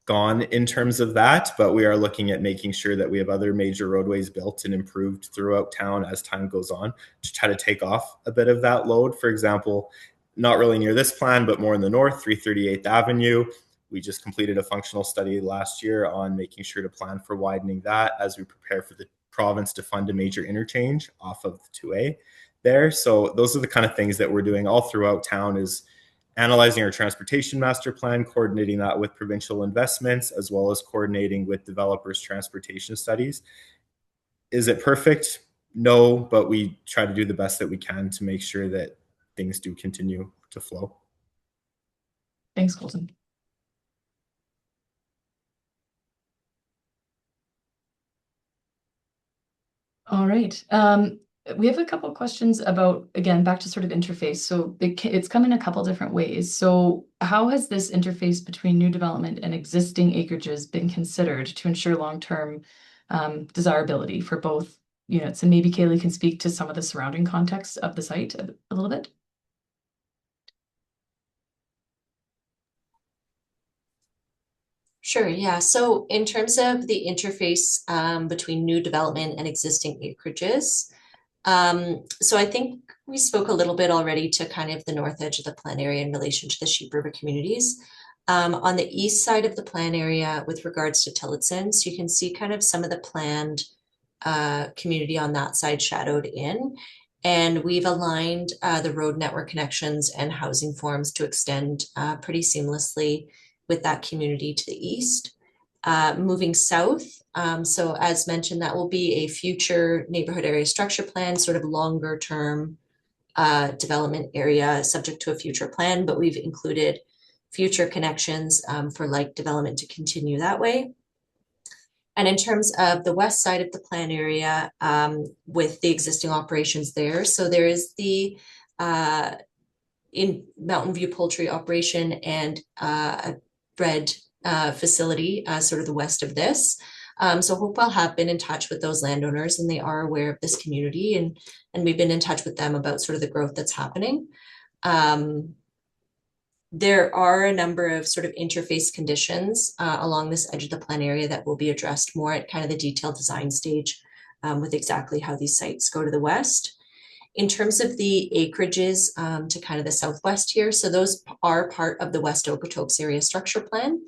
gone in terms of that. But we are looking at making sure that we have other major roadways built and improved throughout town as time goes on, to try to take off a bit of that load. For example, not really near this plan, but more in the north, 338th Avenue. We just completed a functional study last year on making sure to plan for widening that as we prepare for the province to fund a major interchange off of the 2A. there. So those are the kind of things that we're doing all throughout town, is analyzing our transportation master plan, coordinating that with provincial investments, as well as coordinating with developers' transportation studies. Is it perfect? No, but we try to do the best that we can to make sure that things do continue to flow. Thanks, Colton. All right. We have a couple questions about, again, back to sort of interface. So it's come in a couple different ways. So how has this interface between new development and existing acreages been considered to ensure long-term desirability for both units? And maybe Kaylee can speak to some of the surrounding context of the site a little bit. Sure, yeah. So in terms of the interface between new development and existing acreages, so I think we spoke a little bit already to kind of the north edge of the plan area in relation to the Sheep River communities. On the east side of the plan area with regards to Tillotson, so you can see kind of some of the planned community on that side shadowed in. And we've aligned the road network connections and housing forms to extend pretty seamlessly with that community to the east. Moving south, so as mentioned, that will be a future neighborhood area structure plan, sort of longer term development area subject to a future plan, but we've included future connections for like development to continue that way. And in terms of the west side of the plan area, with the existing operations there, so there is the in Mountain View poultry operation and a bread facility, sort of the west of this. So Hopewell have been in touch with those landowners, and they are aware of this community, and we've been in touch with them about sort of the growth that's happening. There are a number of sort of interface conditions along this edge of the plan area that will be addressed more at kind of the detailed design stage with exactly how these sites go to the west. In terms of the acreages to kind of the southwest here, so those are part of the West Okotoks Area Structure Plan.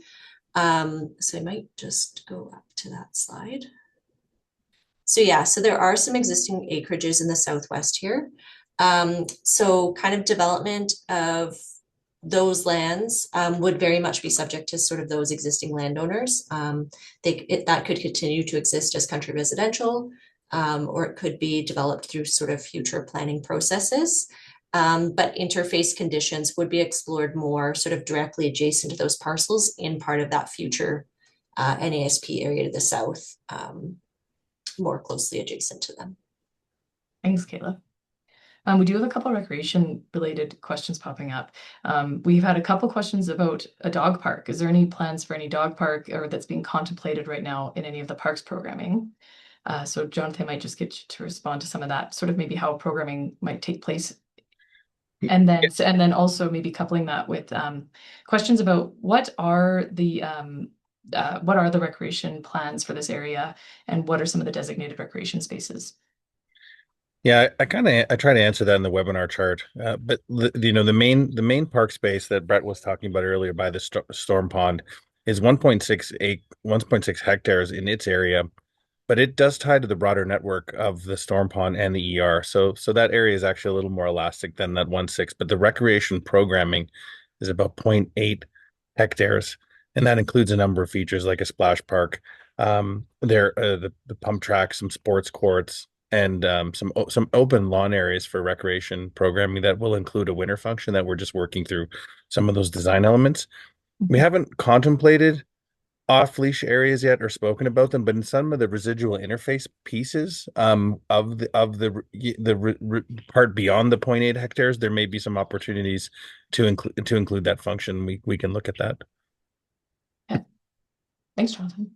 So I might just go up to that slide. So yeah, so there are some existing acreages in the southwest here. So kind of development of those lands would very much be subject to sort of those existing landowners. That could continue to exist as country residential, or it could be developed through sort of future planning processes. But interface conditions would be explored more sort of directly adjacent to those parcels in part of that future NASP area to the south, more closely adjacent to them. Thanks, Kayla. We do have a couple recreation related questions popping up. We've had a couple questions about a dog park. Is there any plans for any dog park or that's being contemplated right now in any of the parks programming? So Jonathan might just get you to respond to some of that, sort of maybe how programming might take place. And then also maybe coupling that with questions about what are the recreation plans for this area, and what are some of the designated recreation spaces? Yeah, I try to answer that in the webinar chart, but the main park space that Brett was talking about earlier by the storm pond is 1.6 hectares in its area, but it does tie to the broader network of the storm pond and the ER. So that area is actually a little more elastic than that 1.6, but the recreation programming is about 0.8 hectares, and that includes a number of features like a splash park, the pump track, some sports courts, and some open lawn areas for recreation programming that will include a winter function that we're just working through some of those design elements. We haven't contemplated off-leash areas yet or spoken about them, but in some of the residual interface pieces of the part beyond the 0.8 hectares, there may be some opportunities to include that function. We can look at that. Yeah. Thanks, Jonathan.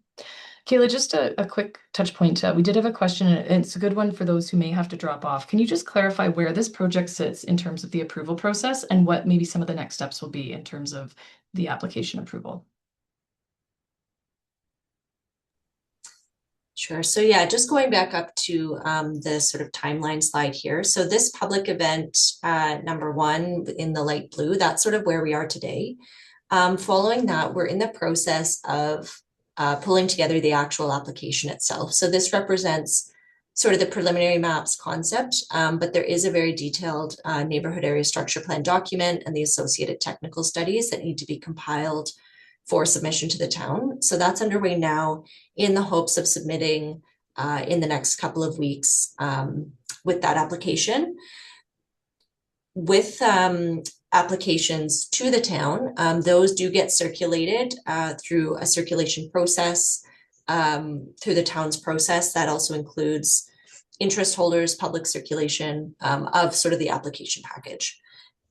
Kayla, just a quick touch point. We did have a question, and it's a good one for those who may have to drop off. Can you just clarify where this project sits in terms of the approval process and what maybe some of the next steps will be in terms of the application approval? Sure. So yeah, just going back up to the sort of timeline slide here. So this public event, number 1 in the light blue, that's sort of where we are today. Following that, we're in the process of pulling together the actual application itself. So this represents sort of the preliminary maps concept, but there is a very detailed neighborhood area structure plan document and the associated technical studies that need to be compiled for submission to the town. So that's underway now in the hopes of submitting in the next couple of weeks with that application. With applications to the town, those do get circulated through a circulation process, through the town's process. That also includes interest holders, public circulation of sort of the application package.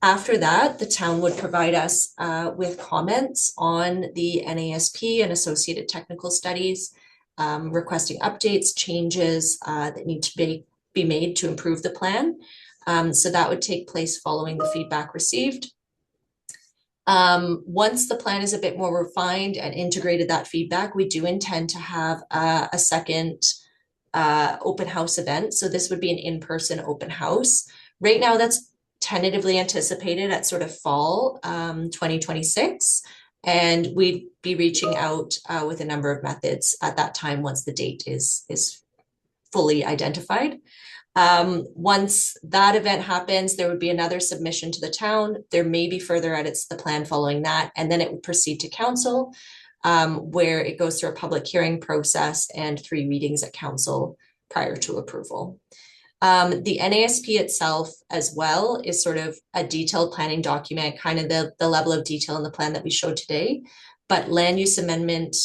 After that, the town would provide us with comments on the NASP and associated technical studies, requesting updates, changes that need to be made to improve the plan. So that would take place following the feedback received. Once the plan is a bit more refined and integrated that feedback, we do intend to have a second open house event. So this would be an in-person open house. Right now, that's tentatively anticipated at sort of fall 2026. And we'd be reaching out with a number of methods at that time once the date is fully identified. Once that event happens, there would be another submission to the town. There may be further edits to the plan following that, and then it would proceed to council, where it goes through a public hearing process and 3 readings at council prior to approval. The NASP itself as well is sort of a detailed planning document, kind of the level of detail in the plan that we showed today, but land use amendment,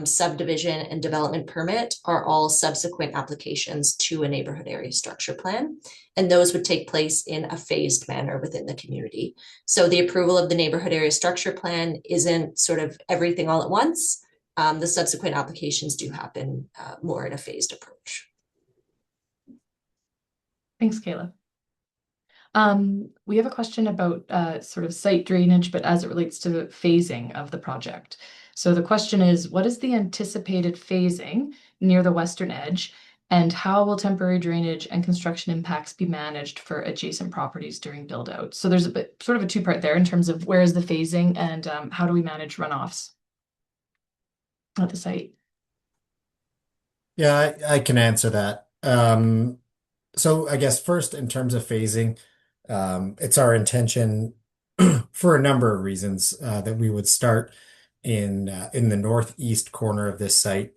subdivision and development permit are all subsequent applications to a neighborhood area structure plan. And those would take place in a phased manner within the community. So the approval of the neighborhood area structure plan isn't sort of everything all at once. The subsequent applications do happen more in a phased approach. Thanks, Kayla. We have a question about sort of site drainage, but as it relates to the phasing of the project. So the question is, what is the anticipated phasing near the western edge, and how will temporary drainage and construction impacts be managed for adjacent properties during build out? So there's a bit sort of a 2-part there in terms of where is the phasing and how do we manage runoffs at the site? Yeah, I can answer that. So I guess first, in terms of phasing, it's our intention for a number of reasons that we would start in the northeast corner of this site.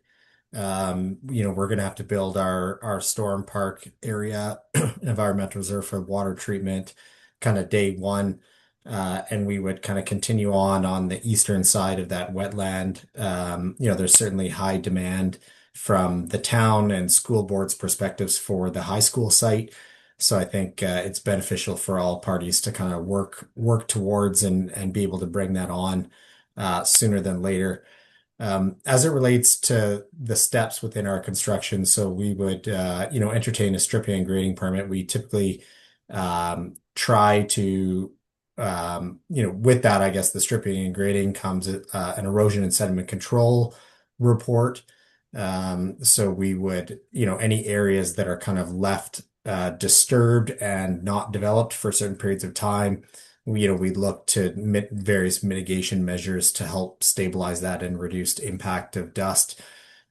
We're going to have to build our storm park area, environmental reserve for water treatment, kind of day one, and we would kind of continue on the eastern side of that wetland. There's certainly high demand from the town and school board's perspectives for the high school site. So I think it's beneficial for all parties to kind of work towards and be able to bring that on sooner than later. As it relates to the steps within our construction, so we would entertain a stripping and grading permit. We typically try to with that, I guess the stripping and grading comes an erosion and sediment control report. So we would, any areas that are kind of left disturbed and not developed for certain periods of time, we look to various mitigation measures to help stabilize that and reduce impact of dust.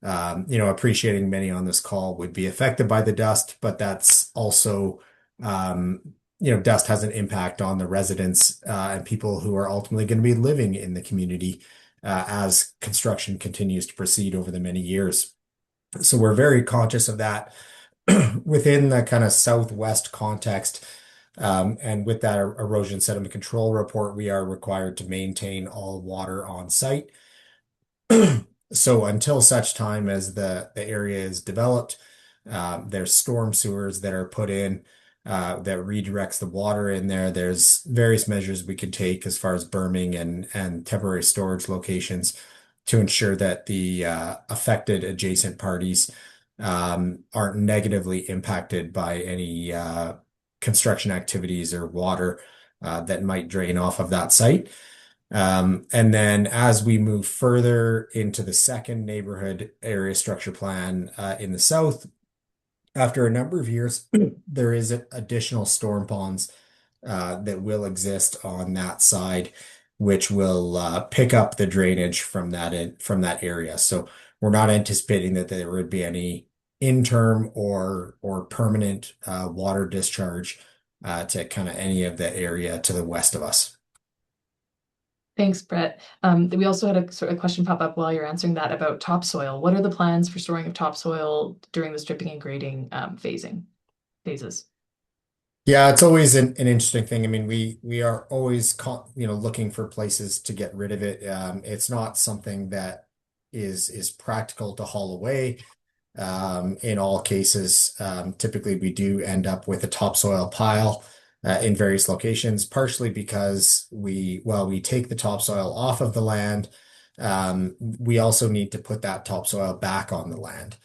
Appreciating many on this call would be affected by the dust, but that's also, dust has an impact on the residents and people who are ultimately going to be living in the community as construction continues to proceed over the many years. So we're very conscious of that within the kind of southwest context. And with that erosion sediment control report, we are required to maintain all water on site. So until such time as the area is developed, there's storm sewers that are put in that redirects the water in there. There's various measures we can take as far as berming and temporary storage locations to ensure that the affected adjacent parties aren't negatively impacted by any construction activities or water that might drain off of that site. And then as we move further into the second neighborhood area structure plan in the south, after a number of years, there is additional storm ponds that will exist on that side, which will pick up the drainage from that area. So we're not anticipating that there would be any interim or permanent water discharge to kind of any of the area to the west of us. Thanks, Brett. We also had a sort of question pop up while you're answering that about topsoil. What are the plans for storing of topsoil during the stripping and grading phases? Yeah, it's always an interesting thing. I mean, we are always looking for places to get rid of it. It's not something that is practical to haul away. In all cases, typically we do end up with a topsoil pile in various locations, partially because while we take the topsoil off of the land, we also need to put that topsoil back on the land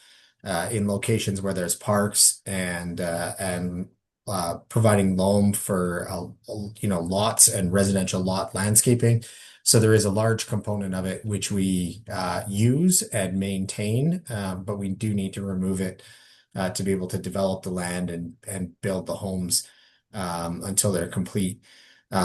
in locations where there's parks and providing loam for lots and residential lot landscaping. So there is a large component of it which we use and maintain, but we do need to remove it to be able to develop the land and build the homes until they're complete.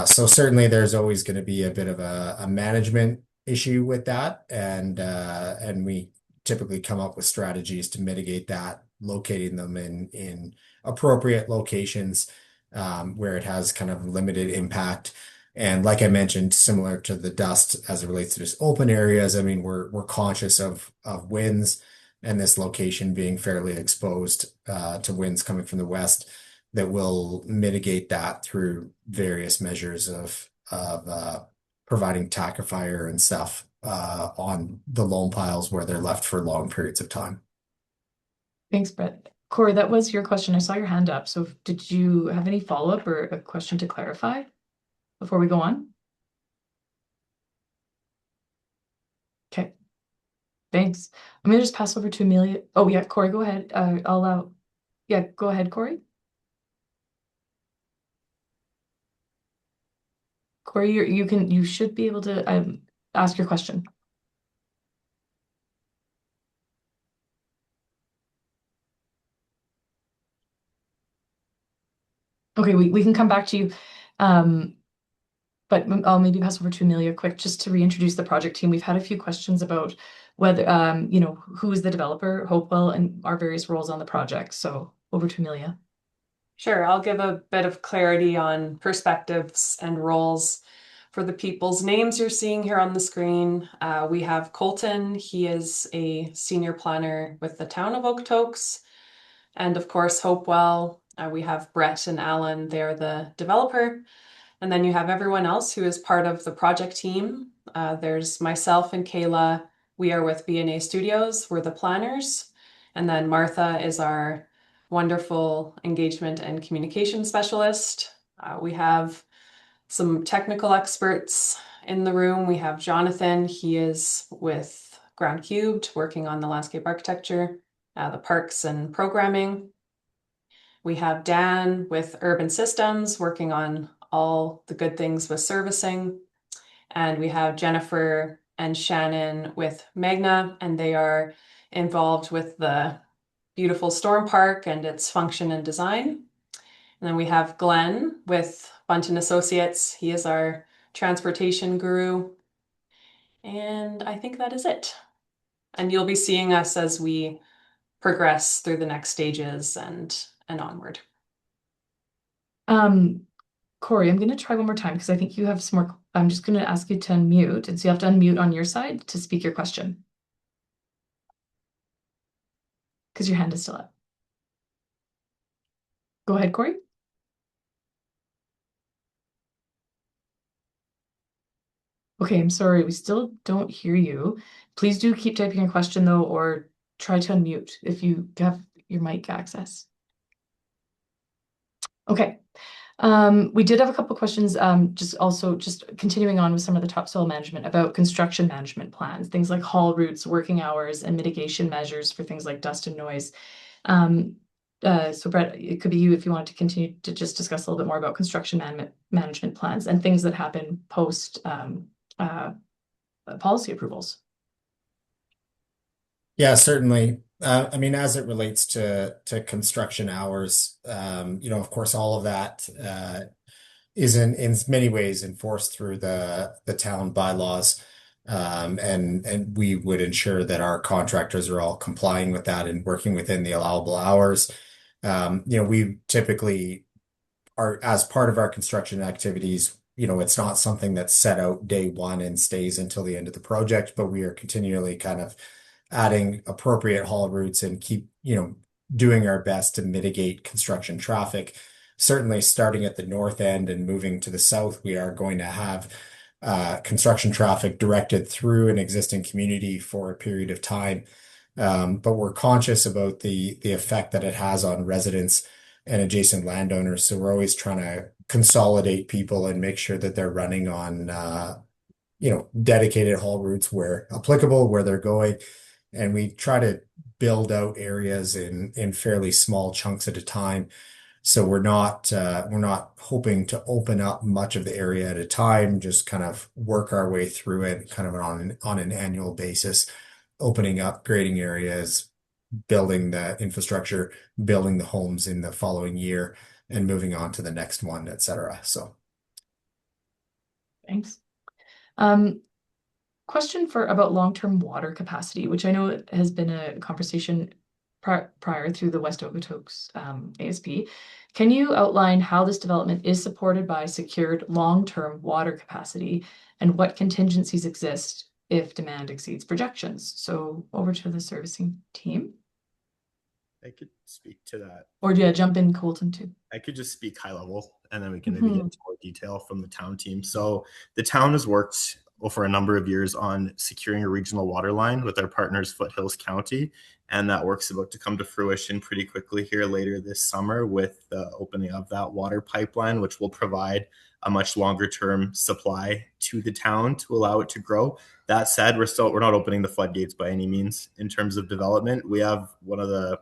So certainly there's always going to be a bit of a management issue with that, and we typically come up with strategies to mitigate that, locating them in appropriate locations where it has kind of limited impact. And like I mentioned, similar to the dust as it relates to just open areas, I mean, we're conscious of winds and this location being fairly exposed to winds coming from the west that will mitigate that through various measures of providing tackifier and stuff on the loam piles where they're left for long periods of time. Thanks, Brett. Corey, that was your question. I saw your hand up. So did you have any follow-up or a question to clarify before we go on? Okay. Thanks. I'm gonna just pass over to Amelia. Oh yeah, Corey, go ahead. Yeah, go ahead, Corey. Corey, you should be able to ask your question. Okay, we can come back to you. But I'll maybe pass over to Amelia quick just to reintroduce the project team. We've had a few questions about whether who is the developer, Hopewell, and our various roles on the project. So over to Amelia. Sure, I'll give a bit of clarity on perspectives and roles for the people's names you're seeing here on the screen. We have Colton. He is a senior planner with the town of Okotoks. And of course, Hopewell. We have Brett and Alan. They're the developer. And then you have everyone else who is part of the project team. There's myself and Kayla. We are with B&A Studios. We're the planners. And then Martha is our wonderful engagement and communication specialist. We have some technical experts in the room. We have Jonathan. He is with Ground Cubed, working on the landscape architecture, the parks and programming. We have Dan with Urban Systems, working on all the good things with servicing. And we have Jennifer and Shannon with Magna, and they are involved with the beautiful storm park and its function and design. And then we have Glenn with Bunton Associates. He is our transportation guru. And I think that is it. And you'll be seeing us as we progress through the next stages and onward. Corey, I'm going to try one more time because I think you have some more. I'm just going to ask you to unmute. And so you have to unmute on your side to speak your question. Because your hand is still up. Go ahead, Corey. Okay, I'm sorry. We still don't hear you. Please do keep typing your question though, or try to unmute if you have your mic access. Okay. We did have a couple questions, just continuing on with some of the topsoil management about construction management plans, things like haul routes, working hours, and mitigation measures for things like dust and noise. So Brett, it could be you if you want to continue to just discuss a little bit more about construction management plans and things that happen post policy approvals. Yeah, certainly. I mean, as it relates to construction hours, of course, all of that is in many ways enforced through the town bylaws. And we would ensure that our contractors are all complying with that and working within the allowable hours. We typically are, as part of our construction activities, it's not something that's set out day one and stays until the end of the project, but we are continually kind of adding appropriate haul routes and keep, doing our best to mitigate construction traffic. Certainly, starting at the north end and moving to the south, we are going to have construction traffic directed through an existing community for a period of time. But we're conscious about the effect that it has on residents and adjacent landowners. So we're always trying to consolidate people and make sure that they're running on dedicated haul routes where applicable, where they're going. And we try to build out areas in fairly small chunks at a time. So we're not hoping to open up much of the area at a time, just kind of work our way through it kind of on an annual basis, opening up grading areas, building the infrastructure, building the homes in the following year, and moving on to the next one, et cetera. So Thanks. Question about long-term water capacity, which I know has been a conversation prior through the West Okotoks ASP. Can you outline how this development is supported by secured long-term water capacity and what contingencies exist if demand exceeds projections? So over to the servicing team. I could speak to that. Or yeah, jump in, Colton, too. I could just speak high level, and then we can maybe get into more detail from the town team. So the town has worked for a number of years on securing a regional water line with our partners, Foothills County, and that work's about to come to fruition pretty quickly here later this summer with the opening of that water pipeline, which will provide a much longer term supply to the town to allow it to grow. That said, we're not opening the floodgates by any means in terms of development. We have one of the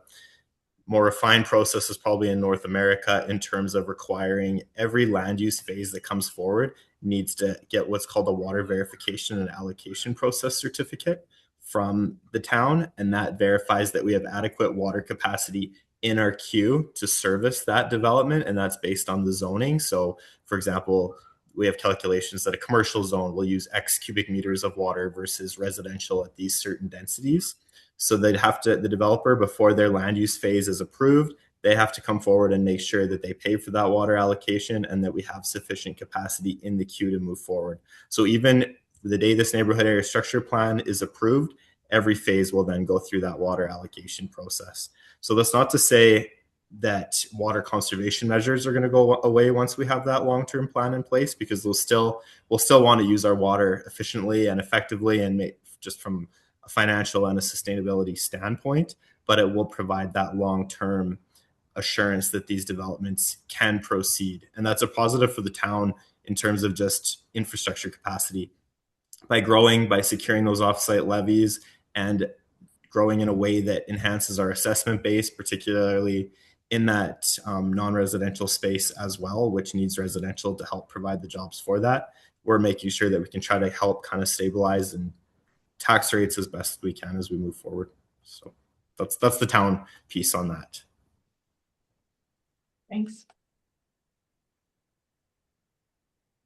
more refined processes probably in North America in terms of requiring every land use phase that comes forward needs to get what's called a water verification and allocation process certificate from the town. And that verifies that we have adequate water capacity in our queue to service that development. And that's based on the zoning. So for example, we have calculations that a commercial zone will use X cubic meters of water versus residential at these certain densities. So they'd have to, the developer, before their land use phase is approved, they have to come forward and make sure that they pay for that water allocation and that we have sufficient capacity in the queue to move forward. So even the day this neighborhood area structure plan is approved, every phase will then go through that water allocation process. So that's not to say that water conservation measures are going to go away once we have that long-term plan in place, because we'll still want to use our water efficiently and effectively and make, just from a financial and a sustainability standpoint, but it will provide that long-term assurance that these developments can proceed. And that's a positive for the town in terms of just infrastructure capacity. By growing, by securing those offsite levies and growing in a way that enhances our assessment base, particularly in that non-residential space as well, which needs residential to help provide the jobs for that. We're making sure that we can try to help kind of stabilize and tax rates as best we can as we move forward. So that's the town piece on that. Thanks.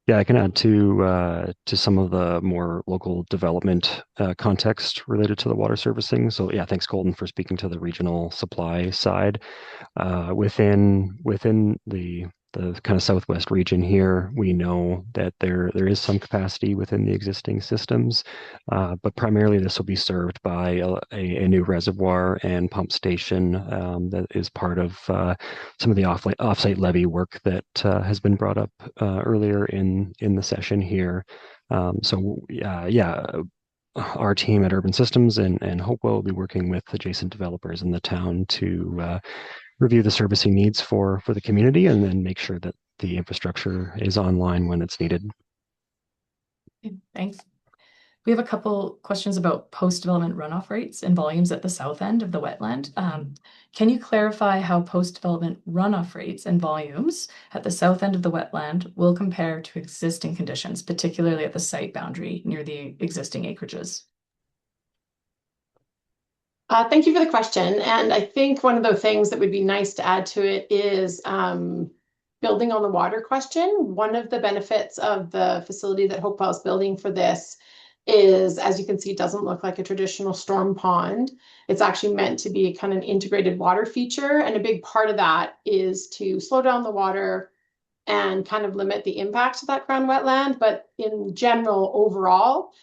Yeah, I can add to some of the more local development context related to the water servicing. So yeah, thanks, Colton, for speaking to the regional supply side. Within the kind of southwest region here, we know that there is some capacity within the existing systems, but primarily this will be served by a new reservoir and pump station that is part of some of the offsite levy work that has been brought up earlier in the session here. Our team at Urban Systems and Hopewell will be working with adjacent developers in the town to review the servicing needs for the community and then make sure that the infrastructure is online when it's needed. Thanks. We have a couple questions about post-development runoff rates and volumes at the south end of the wetland. Can you clarify how post-development runoff rates and volumes at the south end of the wetland will compare to existing conditions, particularly at the site boundary near the existing acreages? Thank you for the question. And I think one of the things that would be nice to add to it is building on the water question. One of the benefits of the facility that Hopewell is building for this is, as you can see, doesn't look like a traditional storm pond. It's actually meant to be kind of an integrated water feature. And a big part of that is to slow down the water and kind of limit the impact of that ground wetland. But in general, overall,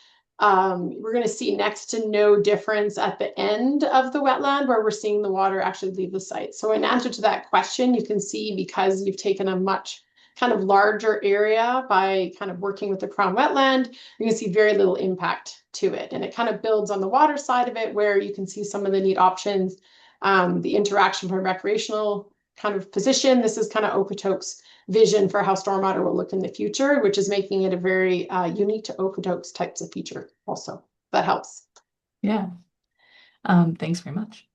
we're going to see next to no difference at the end of the wetland where we're seeing the water actually leave the site. So in answer to that question, you can see because you've taken a much kind of larger area by kind of working with the crown wetland, you can see very little impact to it. And it kind of builds on the water side of it where you can see some of the neat options, the interaction from a recreational kind of position. This is kind of Okotoks' vision for how stormwater will look in the future, which is making it a very unique to Okotoks types of feature also. That helps. Yeah. Thanks very much.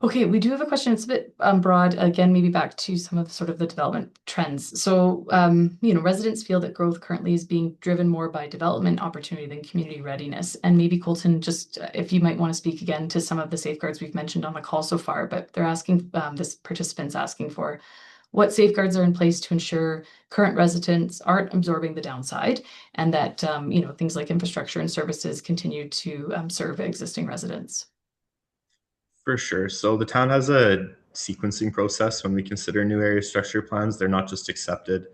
Okay, we do have a question. It's a bit broad, again, maybe back to some of sort of the development trends. So, residents feel that growth currently is being driven more by development opportunity than community readiness. And maybe Colton, just if you might want to speak again to some of the safeguards we've mentioned on the call so far, but they're asking, this participant's asking for what safeguards are in place to ensure current residents aren't absorbing the downside and that, things like infrastructure and services continue to serve existing residents. For sure. So the town has a sequencing process when we consider new area structure plans. They're not just accepted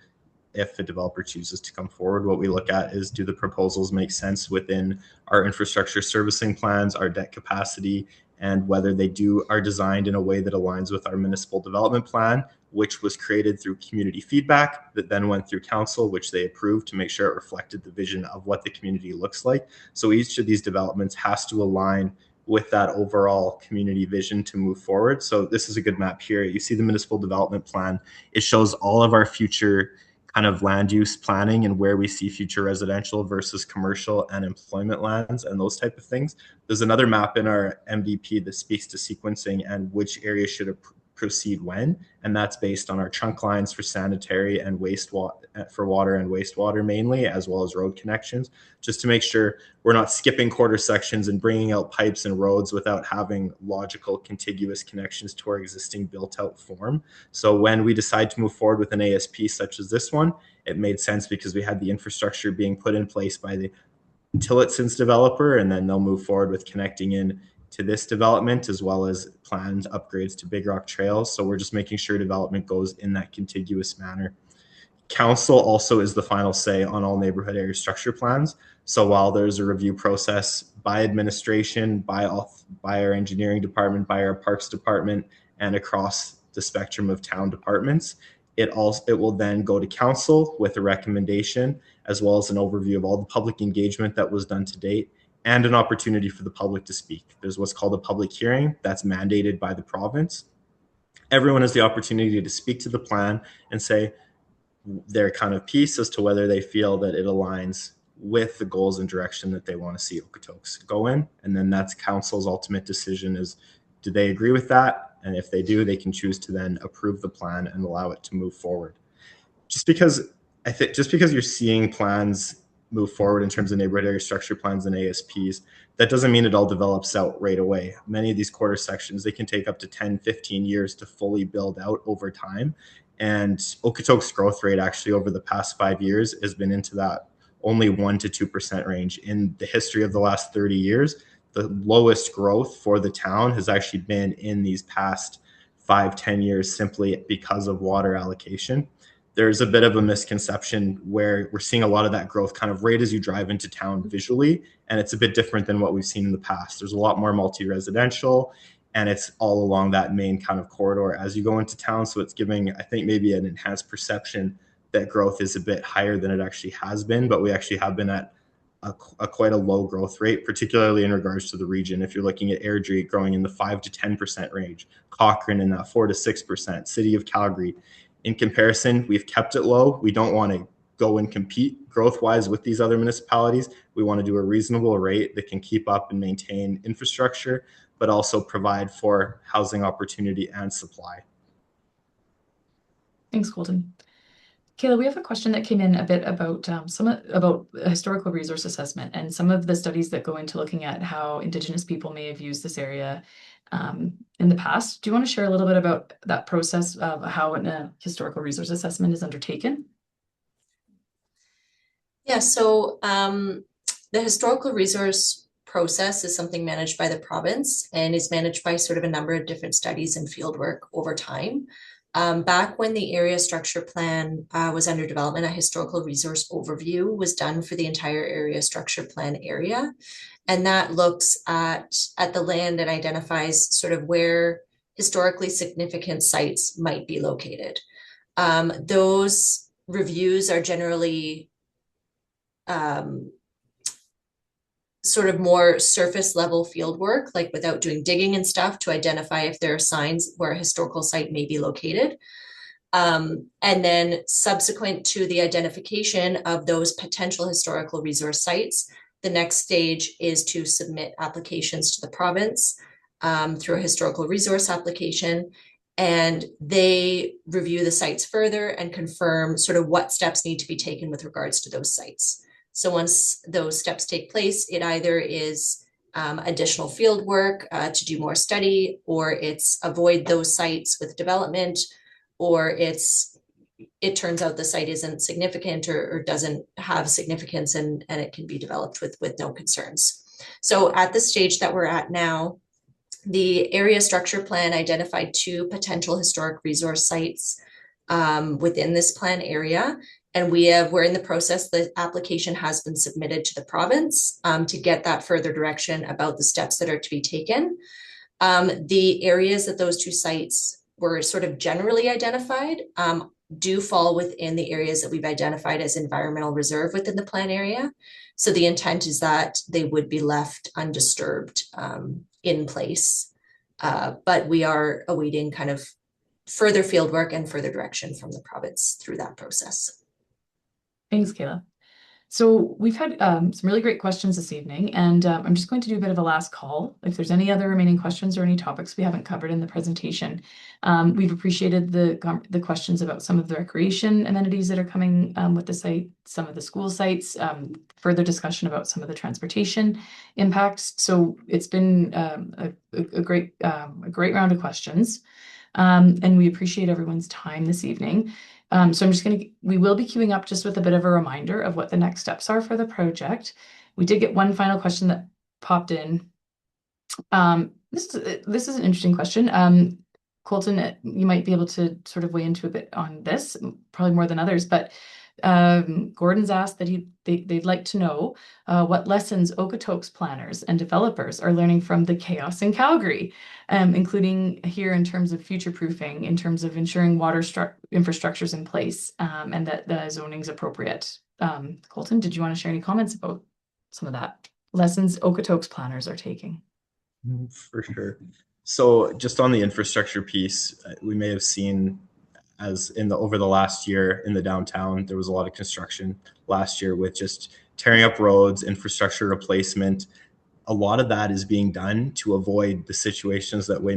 if a developer chooses to come forward. What we look at is, do the proposals make sense within our infrastructure servicing plans, our debt capacity, and whether they are designed in a way that aligns with our municipal development plan, which was created through community feedback that then went through council, which they approved to make sure it reflected the vision of what the community looks like. So each of these developments has to align with that overall community vision to move forward. So this is a good map here. You see the municipal development plan. It shows all of our future kind of land use planning and where we see future residential versus commercial and employment lands and those type of things. There's another map in our MVP that speaks to sequencing and which area should proceed when, and that's based on our trunk lines for sanitary and wastewater, for water and wastewater mainly, as well as road connections, just to make sure we're not skipping quarter sections and bringing out pipes and roads without having logical contiguous connections to our existing built out form. So when we decide to move forward with an ASP such as this one, it made sense because we had the infrastructure being put in place by the Tillotsson's developer, and then they'll move forward with connecting in to this development as well as planned upgrades to Big Rock Trails. So we're just making sure development goes in that contiguous manner. Council also is the final say on all neighborhood area structure plans. So while there's a review process by administration, by our engineering department, by our parks department, and across the spectrum of town departments, it will then go to council with a recommendation, as well as an overview of all the public engagement that was done to date and an opportunity for the public to speak. There's what's called a public hearing that's mandated by the province. Everyone has the opportunity to speak to the plan and say their kind of piece as to whether they feel that it aligns with the goals and direction that they want to see Okotoks go in. And then that's council's ultimate decision is, do they agree with that? And if they do, they can choose to then approve the plan and allow it to move forward. Just because you're seeing plans move forward in terms of neighborhood area structure plans and ASPs, that doesn't mean it all develops out right away. Many of these quarter sections, they can take up to 10, 15 years to fully build out over time. And Okotoks' growth rate actually over the past 5 years has been into that only 1% to 2% range. In the history of the last 30 years, the lowest growth for the town has actually been in these past 5-10 years simply because of water allocation. There's a bit of a misconception where we're seeing a lot of that growth kind of right as you drive into town visually, and it's a bit different than what we've seen in the past. There's a lot more multi-residential, and it's all along that main kind of corridor as you go into town. So it's giving, I think, maybe an enhanced perception that growth is a bit higher than it actually has been, but we actually have been at quite a low growth rate, particularly in regards to the region. If you're looking at Airdrie growing in the 5 to 10% range, Cochrane in that 4 to 6%, City of Calgary. In comparison, we've kept it low. We don't want to go and compete growth-wise with these other municipalities. We want to do a reasonable rate that can keep up and maintain infrastructure, but also provide for housing opportunity and supply. Thanks, Colton. Kayla, we have a question that came in a bit about about historical resource assessment and some of the studies that go into looking at how Indigenous people may have used this area in the past. Do you want to share a little bit about that process of how a historical resource assessment is undertaken? Yeah, so the historical resource process is something managed by the province and is managed by sort of a number of different studies and fieldwork over time. Back when the area structure plan was under development, a historical resource overview was done for the entire area structure plan area. And that looks at the land and identifies sort of where historically significant sites might be located. Those reviews are generally sort of more surface level field work, like without doing digging and stuff, to identify if there are signs where a historical site may be located. And then subsequent to the identification of those potential historical resource sites, the next stage is to submit applications to the province through a historical resource application. And they review the sites further and confirm sort of what steps need to be taken with regards to those sites. So once those steps take place, it either is additional field work to do more study, or it's avoid those sites with development, or it turns out the site isn't significant or doesn't have significance, and it can be developed with no concerns. So at the stage that we're at now, the area structure plan identified 2 potential historic resource sites within this plan area. And we're in the process, the application has been submitted to the province to get that further direction about the steps that are to be taken. The areas that those 2 sites were sort of generally identified do fall within the areas that we've identified as environmental reserve within the plan area. So the intent is that they would be left undisturbed in place. But we are awaiting kind of further field work and further direction from the province through that process. Thanks, Kayla. So we've had some really great questions this evening, and I'm just going to do a bit of a last call. If there's any other remaining questions or any topics we haven't covered in the presentation, we've appreciated the questions about some of the recreation amenities that are coming with the site, some of the school sites, further discussion about some of the transportation impacts. So it's been a great round of questions, and we appreciate everyone's time this evening. So we will be queuing up just with a bit of a reminder of what the next steps are for the project. We did get one final question that popped in. This is an interesting question. Colton, you might be able to sort of weigh into a bit on this, probably more than others, but Gordon's asked that they'd like to know what lessons Okotoks planners and developers are learning from the chaos in Calgary, including here in terms of future-proofing, in terms of ensuring water infrastructure's in place, and that the zoning's appropriate. Colton, did you want to share any comments about some of that lessons Okotoks planners are taking? For sure. So just on the infrastructure piece, we may have seen over the last year in the downtown, there was a lot of construction last year with just tearing up roads, infrastructure replacement. A lot of that is being done to avoid the situations that we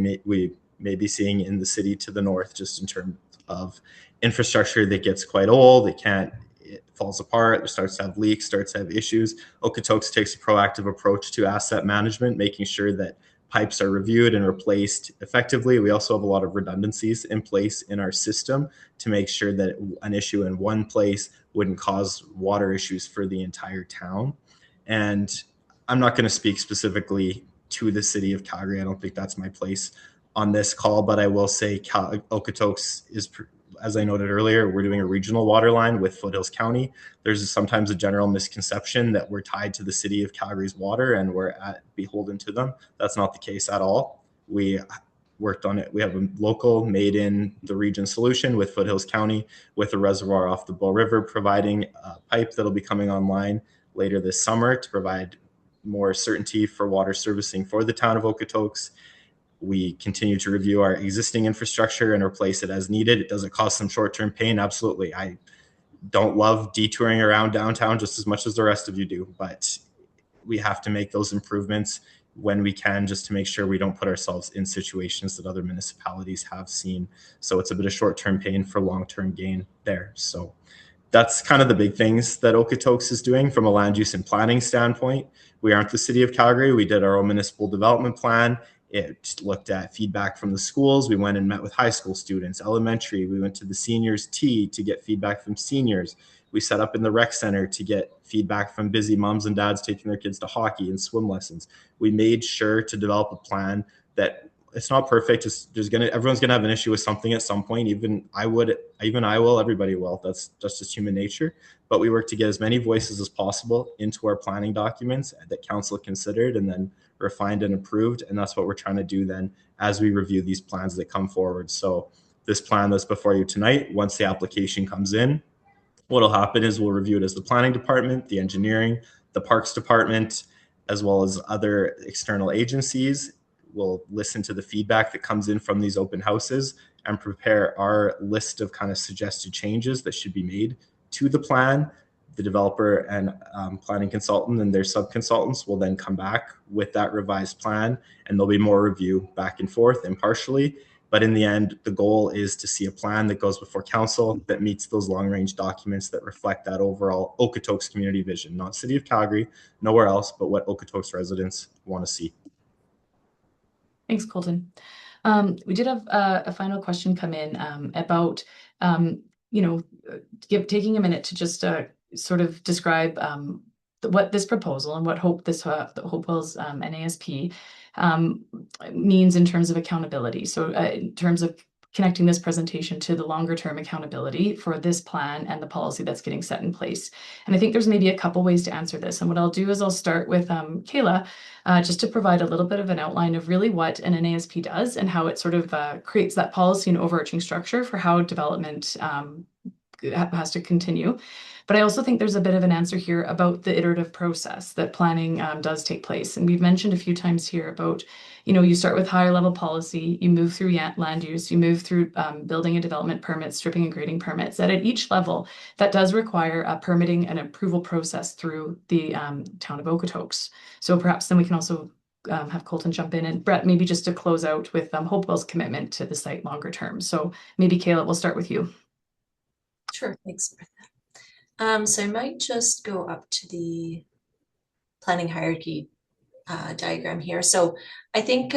may be seeing in the city to the north, just in terms of infrastructure that gets quite old. It falls apart, it starts to have leaks, starts to have issues. Okotoks takes a proactive approach to asset management, making sure that pipes are reviewed and replaced effectively. We also have a lot of redundancies in place in our system to make sure that an issue in one place wouldn't cause water issues for the entire town. And I'm not going to speak specifically to the city of Calgary. I don't think that's my place on this call, but I will say Okotoks is, as I noted earlier, we're doing a regional water line with Foothills County. There's sometimes a general misconception that we're tied to the city of Calgary's water and we're beholden to them. That's not the case at all. We worked on it. We have a local made in the region solution with Foothills County with a reservoir off the Bow River, providing a pipe that'll be coming online later this summer to provide more certainty for water servicing for the town of Okotoks. We continue to review our existing infrastructure and replace it as needed. Does it cause some short-term pain? Absolutely. I don't love detouring around downtown just as much as the rest of you do, but we have to make those improvements when we can, just to make sure we don't put ourselves in situations that other municipalities have seen. So it's a bit of short-term pain for long-term gain there. So that's kind of the big things that Okotoks is doing from a land use and planning standpoint. We aren't the city of Calgary. We did our own municipal development plan. It looked at feedback from the schools. We went and met with high school students, elementary. We went to the seniors' tea to get feedback from seniors. We set up in the rec center to get feedback from busy moms and dads taking their kids to hockey and swim lessons. We made sure to develop a plan that it's not perfect. Everyone's gonna have an issue with something at some point. Even I will, everybody will. That's just human nature. But we work to get as many voices as possible into our planning documents that council considered and then refined and approved. And that's what we're trying to do then as we review these plans that come forward. So this plan that's before you tonight, once the application comes in, what'll happen is we'll review it as the planning department, the engineering, the parks department, as well as other external agencies. We'll listen to the feedback that comes in from these open houses and prepare our list of kind of suggested changes that should be made to the plan. The developer and planning consultant and their sub-consultants will then come back with that revised plan, and there'll be more review back and forth impartially. But in the end, the goal is to see a plan that goes before council that meets those long-range documents that reflect that overall Okotoks community vision, not City of Calgary, nowhere else, but what Okotoks residents want to see. Thanks, Colton. We did have a final question come in about, taking a minute to just sort of describe what this proposal and what Hopewell's NASP means in terms of accountability. So in terms of connecting this presentation to the longer term accountability for this plan and the policy that's getting set in place. And I think there's maybe a couple ways to answer this. And what I'll do is I'll start with Kayla, just to provide a little bit of an outline of really what an NASP does and how it sort of creates that policy and overarching structure for how development has to continue. But I also think there's a bit of an answer here about the iterative process that planning does take place. And we've mentioned a few times here about, you start with higher level policy, you move through land use, you move through building and development permits, stripping and grading permits. That at each level, that does require a permitting and approval process through the town of Okotoks. So perhaps then we can also have Colton jump in, and Brett, maybe just to close out with Hopewell's commitment to the site longer term. So maybe Kayla, we'll start with you. Sure, thanks, Martha. So I might just go up to the planning hierarchy diagram here. So I think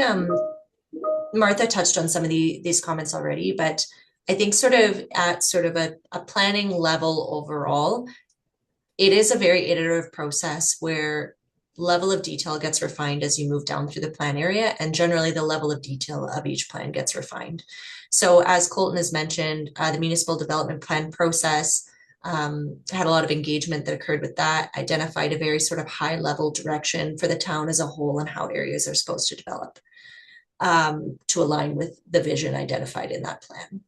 Martha touched on some of these comments already, but I think at a planning level overall, it is a very iterative process where level of detail gets refined as you move down through the plan area, and generally the level of detail of each plan gets refined. So as Colton has mentioned, the municipal development plan process had a lot of engagement that occurred with that, identified a very sort of high level direction for the town as a whole and how areas are supposed to develop to align with the vision identified in that plan.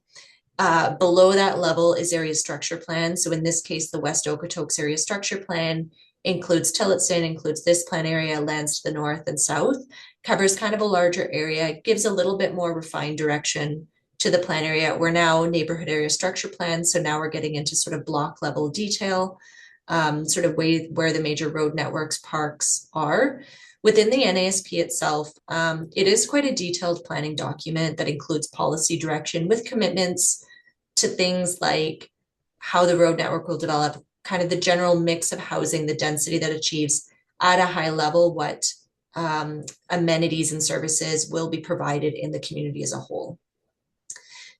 Below that level is area structure plan. So in this case, the West Okotoks area structure plan includes Tillotson, includes this plan area, lands to the north and south, covers kind of a larger area, gives a little bit more refined direction to the plan area. We're now neighborhood area structure plan. So now we're getting into sort of block level detail, sort of where the major road networks, parks are. Within the NASP itself, it is quite a detailed planning document that includes policy direction with commitments to things like how the road network will develop, kind of the general mix of housing, the density that achieves at a high level, what amenities and services will be provided in the community as a whole.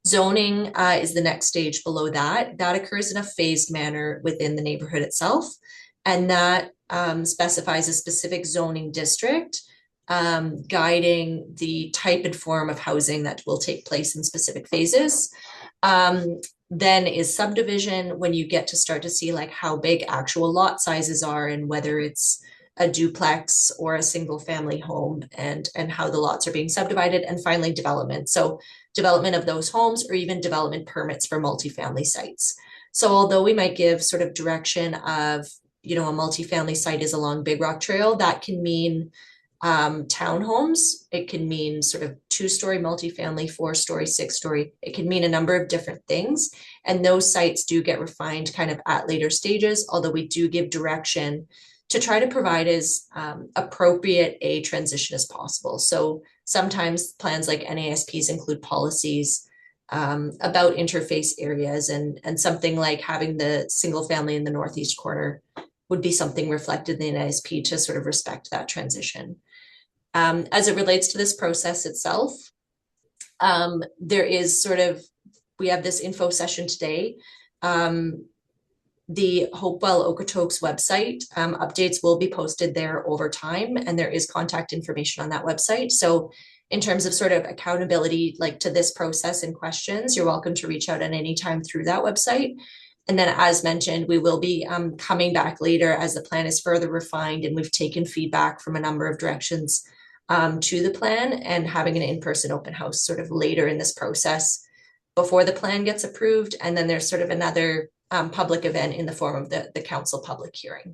Zoning is the next stage below that. That occurs in a phased manner within the neighborhood itself. And that specifies a specific zoning district guiding the type and form of housing that will take place in specific phases. Then is subdivision, when you get to start to see like how big actual lot sizes are and whether it's a duplex or a single family home and how the lots are being subdivided. And finally, development. So development of those homes or even development permits for multifamily sites. So although we might give sort of direction of, a multifamily site is along Big Rock Trail, that can mean townhomes. It can mean sort of 2-story multifamily, 4-story, 6-story. It can mean a number of different things. And those sites do get refined kind of at later stages, although we do give direction to try to provide as appropriate a transition as possible. So sometimes plans like NASPs include policies about interface areas, and something like having the single family in the northeast corner would be something reflected in the NASP to sort of respect that transition. As it relates to this process itself, there is we have this info session today. the Hopewell Okotoks website. Updates will be posted there over time, and there is contact information on that website. So in terms of sort of accountability, like to this process and questions, you're welcome to reach out at any time through that website. And then, as mentioned, we will be coming back later as the plan is further refined and we've taken feedback from a number of directions to the plan, and having an in-person open house sort of later in this process before the plan gets approved. And then there's sort of another public event in the form of the council public hearing.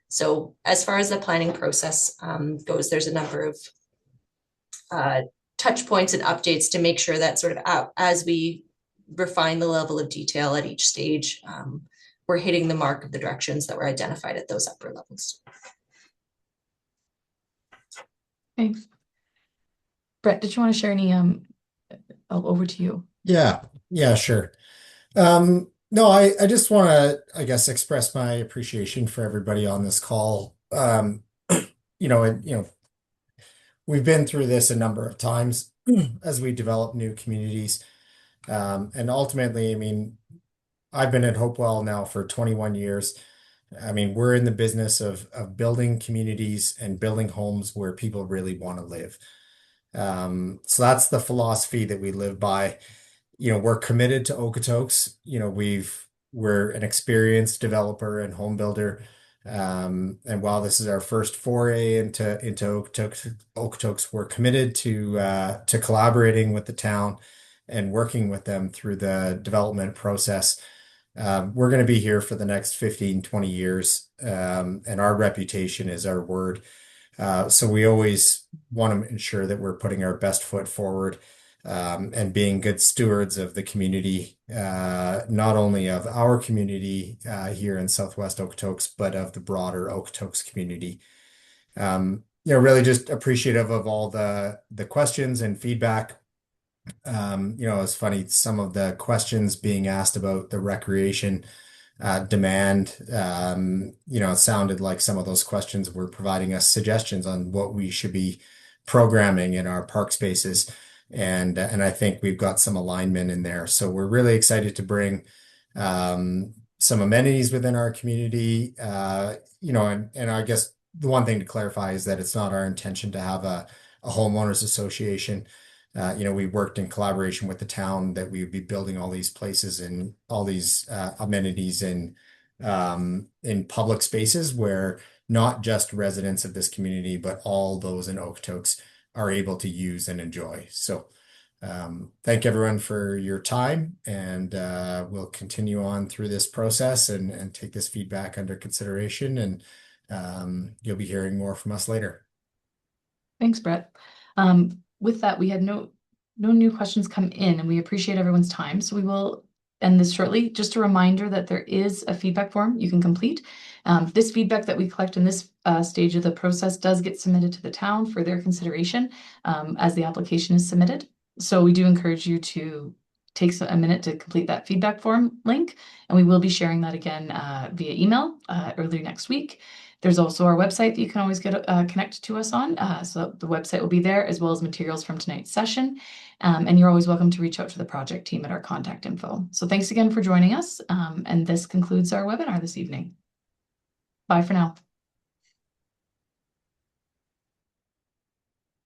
So as far as the planning process goes, there's a number of touch points and updates to make sure that sort of as we refine the level of detail at each stage, we're hitting the mark of the directions that were identified at those upper levels. Thanks. Brett, did you want to share any, over to you. Yeah, sure. No, I just want to, I guess, express my appreciation for everybody on this call. We've been through this a number of times as we develop new communities. And ultimately, I mean, I've been at Hopewell now for 21 years. I mean, we're in the business of building communities and building homes where people really want to live. So that's the philosophy that we live by. We're committed to Okotoks. We're an experienced developer and home builder. And while this is our first foray into Okotoks, we're committed to collaborating with the town and working with them through the development process. We're going to be here for the next 15, 20 years, and our reputation is our word. So we always want to ensure that we're putting our best foot forward, and being good stewards of the community, not only of our community here in Southwest Okotoks, but of the broader Okotoks community. Really just appreciative of all the questions and feedback. It's funny, some of the questions being asked about the recreation demand, it sounded like some of those questions were providing us suggestions on what we should be programming in our park spaces. And I think we've got some alignment in there. So we're really excited to bring some amenities within our community. And I guess the one thing to clarify is that it's not our intention to have a homeowners association. We worked in collaboration with the town that we would be building all these places and all these amenities in public spaces where not just residents of this community, but all those in Okotoks are able to use and enjoy. So thank everyone for your time, and we'll continue on through this process and take this feedback under consideration, and you'll be hearing more from us later. Thanks, Brett. With that, we had no new questions come in, and we appreciate everyone's time. So we will end this shortly. Just a reminder that there is a feedback form you can complete. This feedback that we collect in this stage of the process does get submitted to the town for their consideration as the application is submitted. So we do encourage you to take a minute to complete that feedback form link, and we will be sharing that again via email early next week. There's also our website that you can always get connected to us on. So the website will be there, as well as materials from tonight's session. And you're always welcome to reach out to the project team at our contact info. So thanks again for joining us. And this concludes our webinar this evening. Bye for now.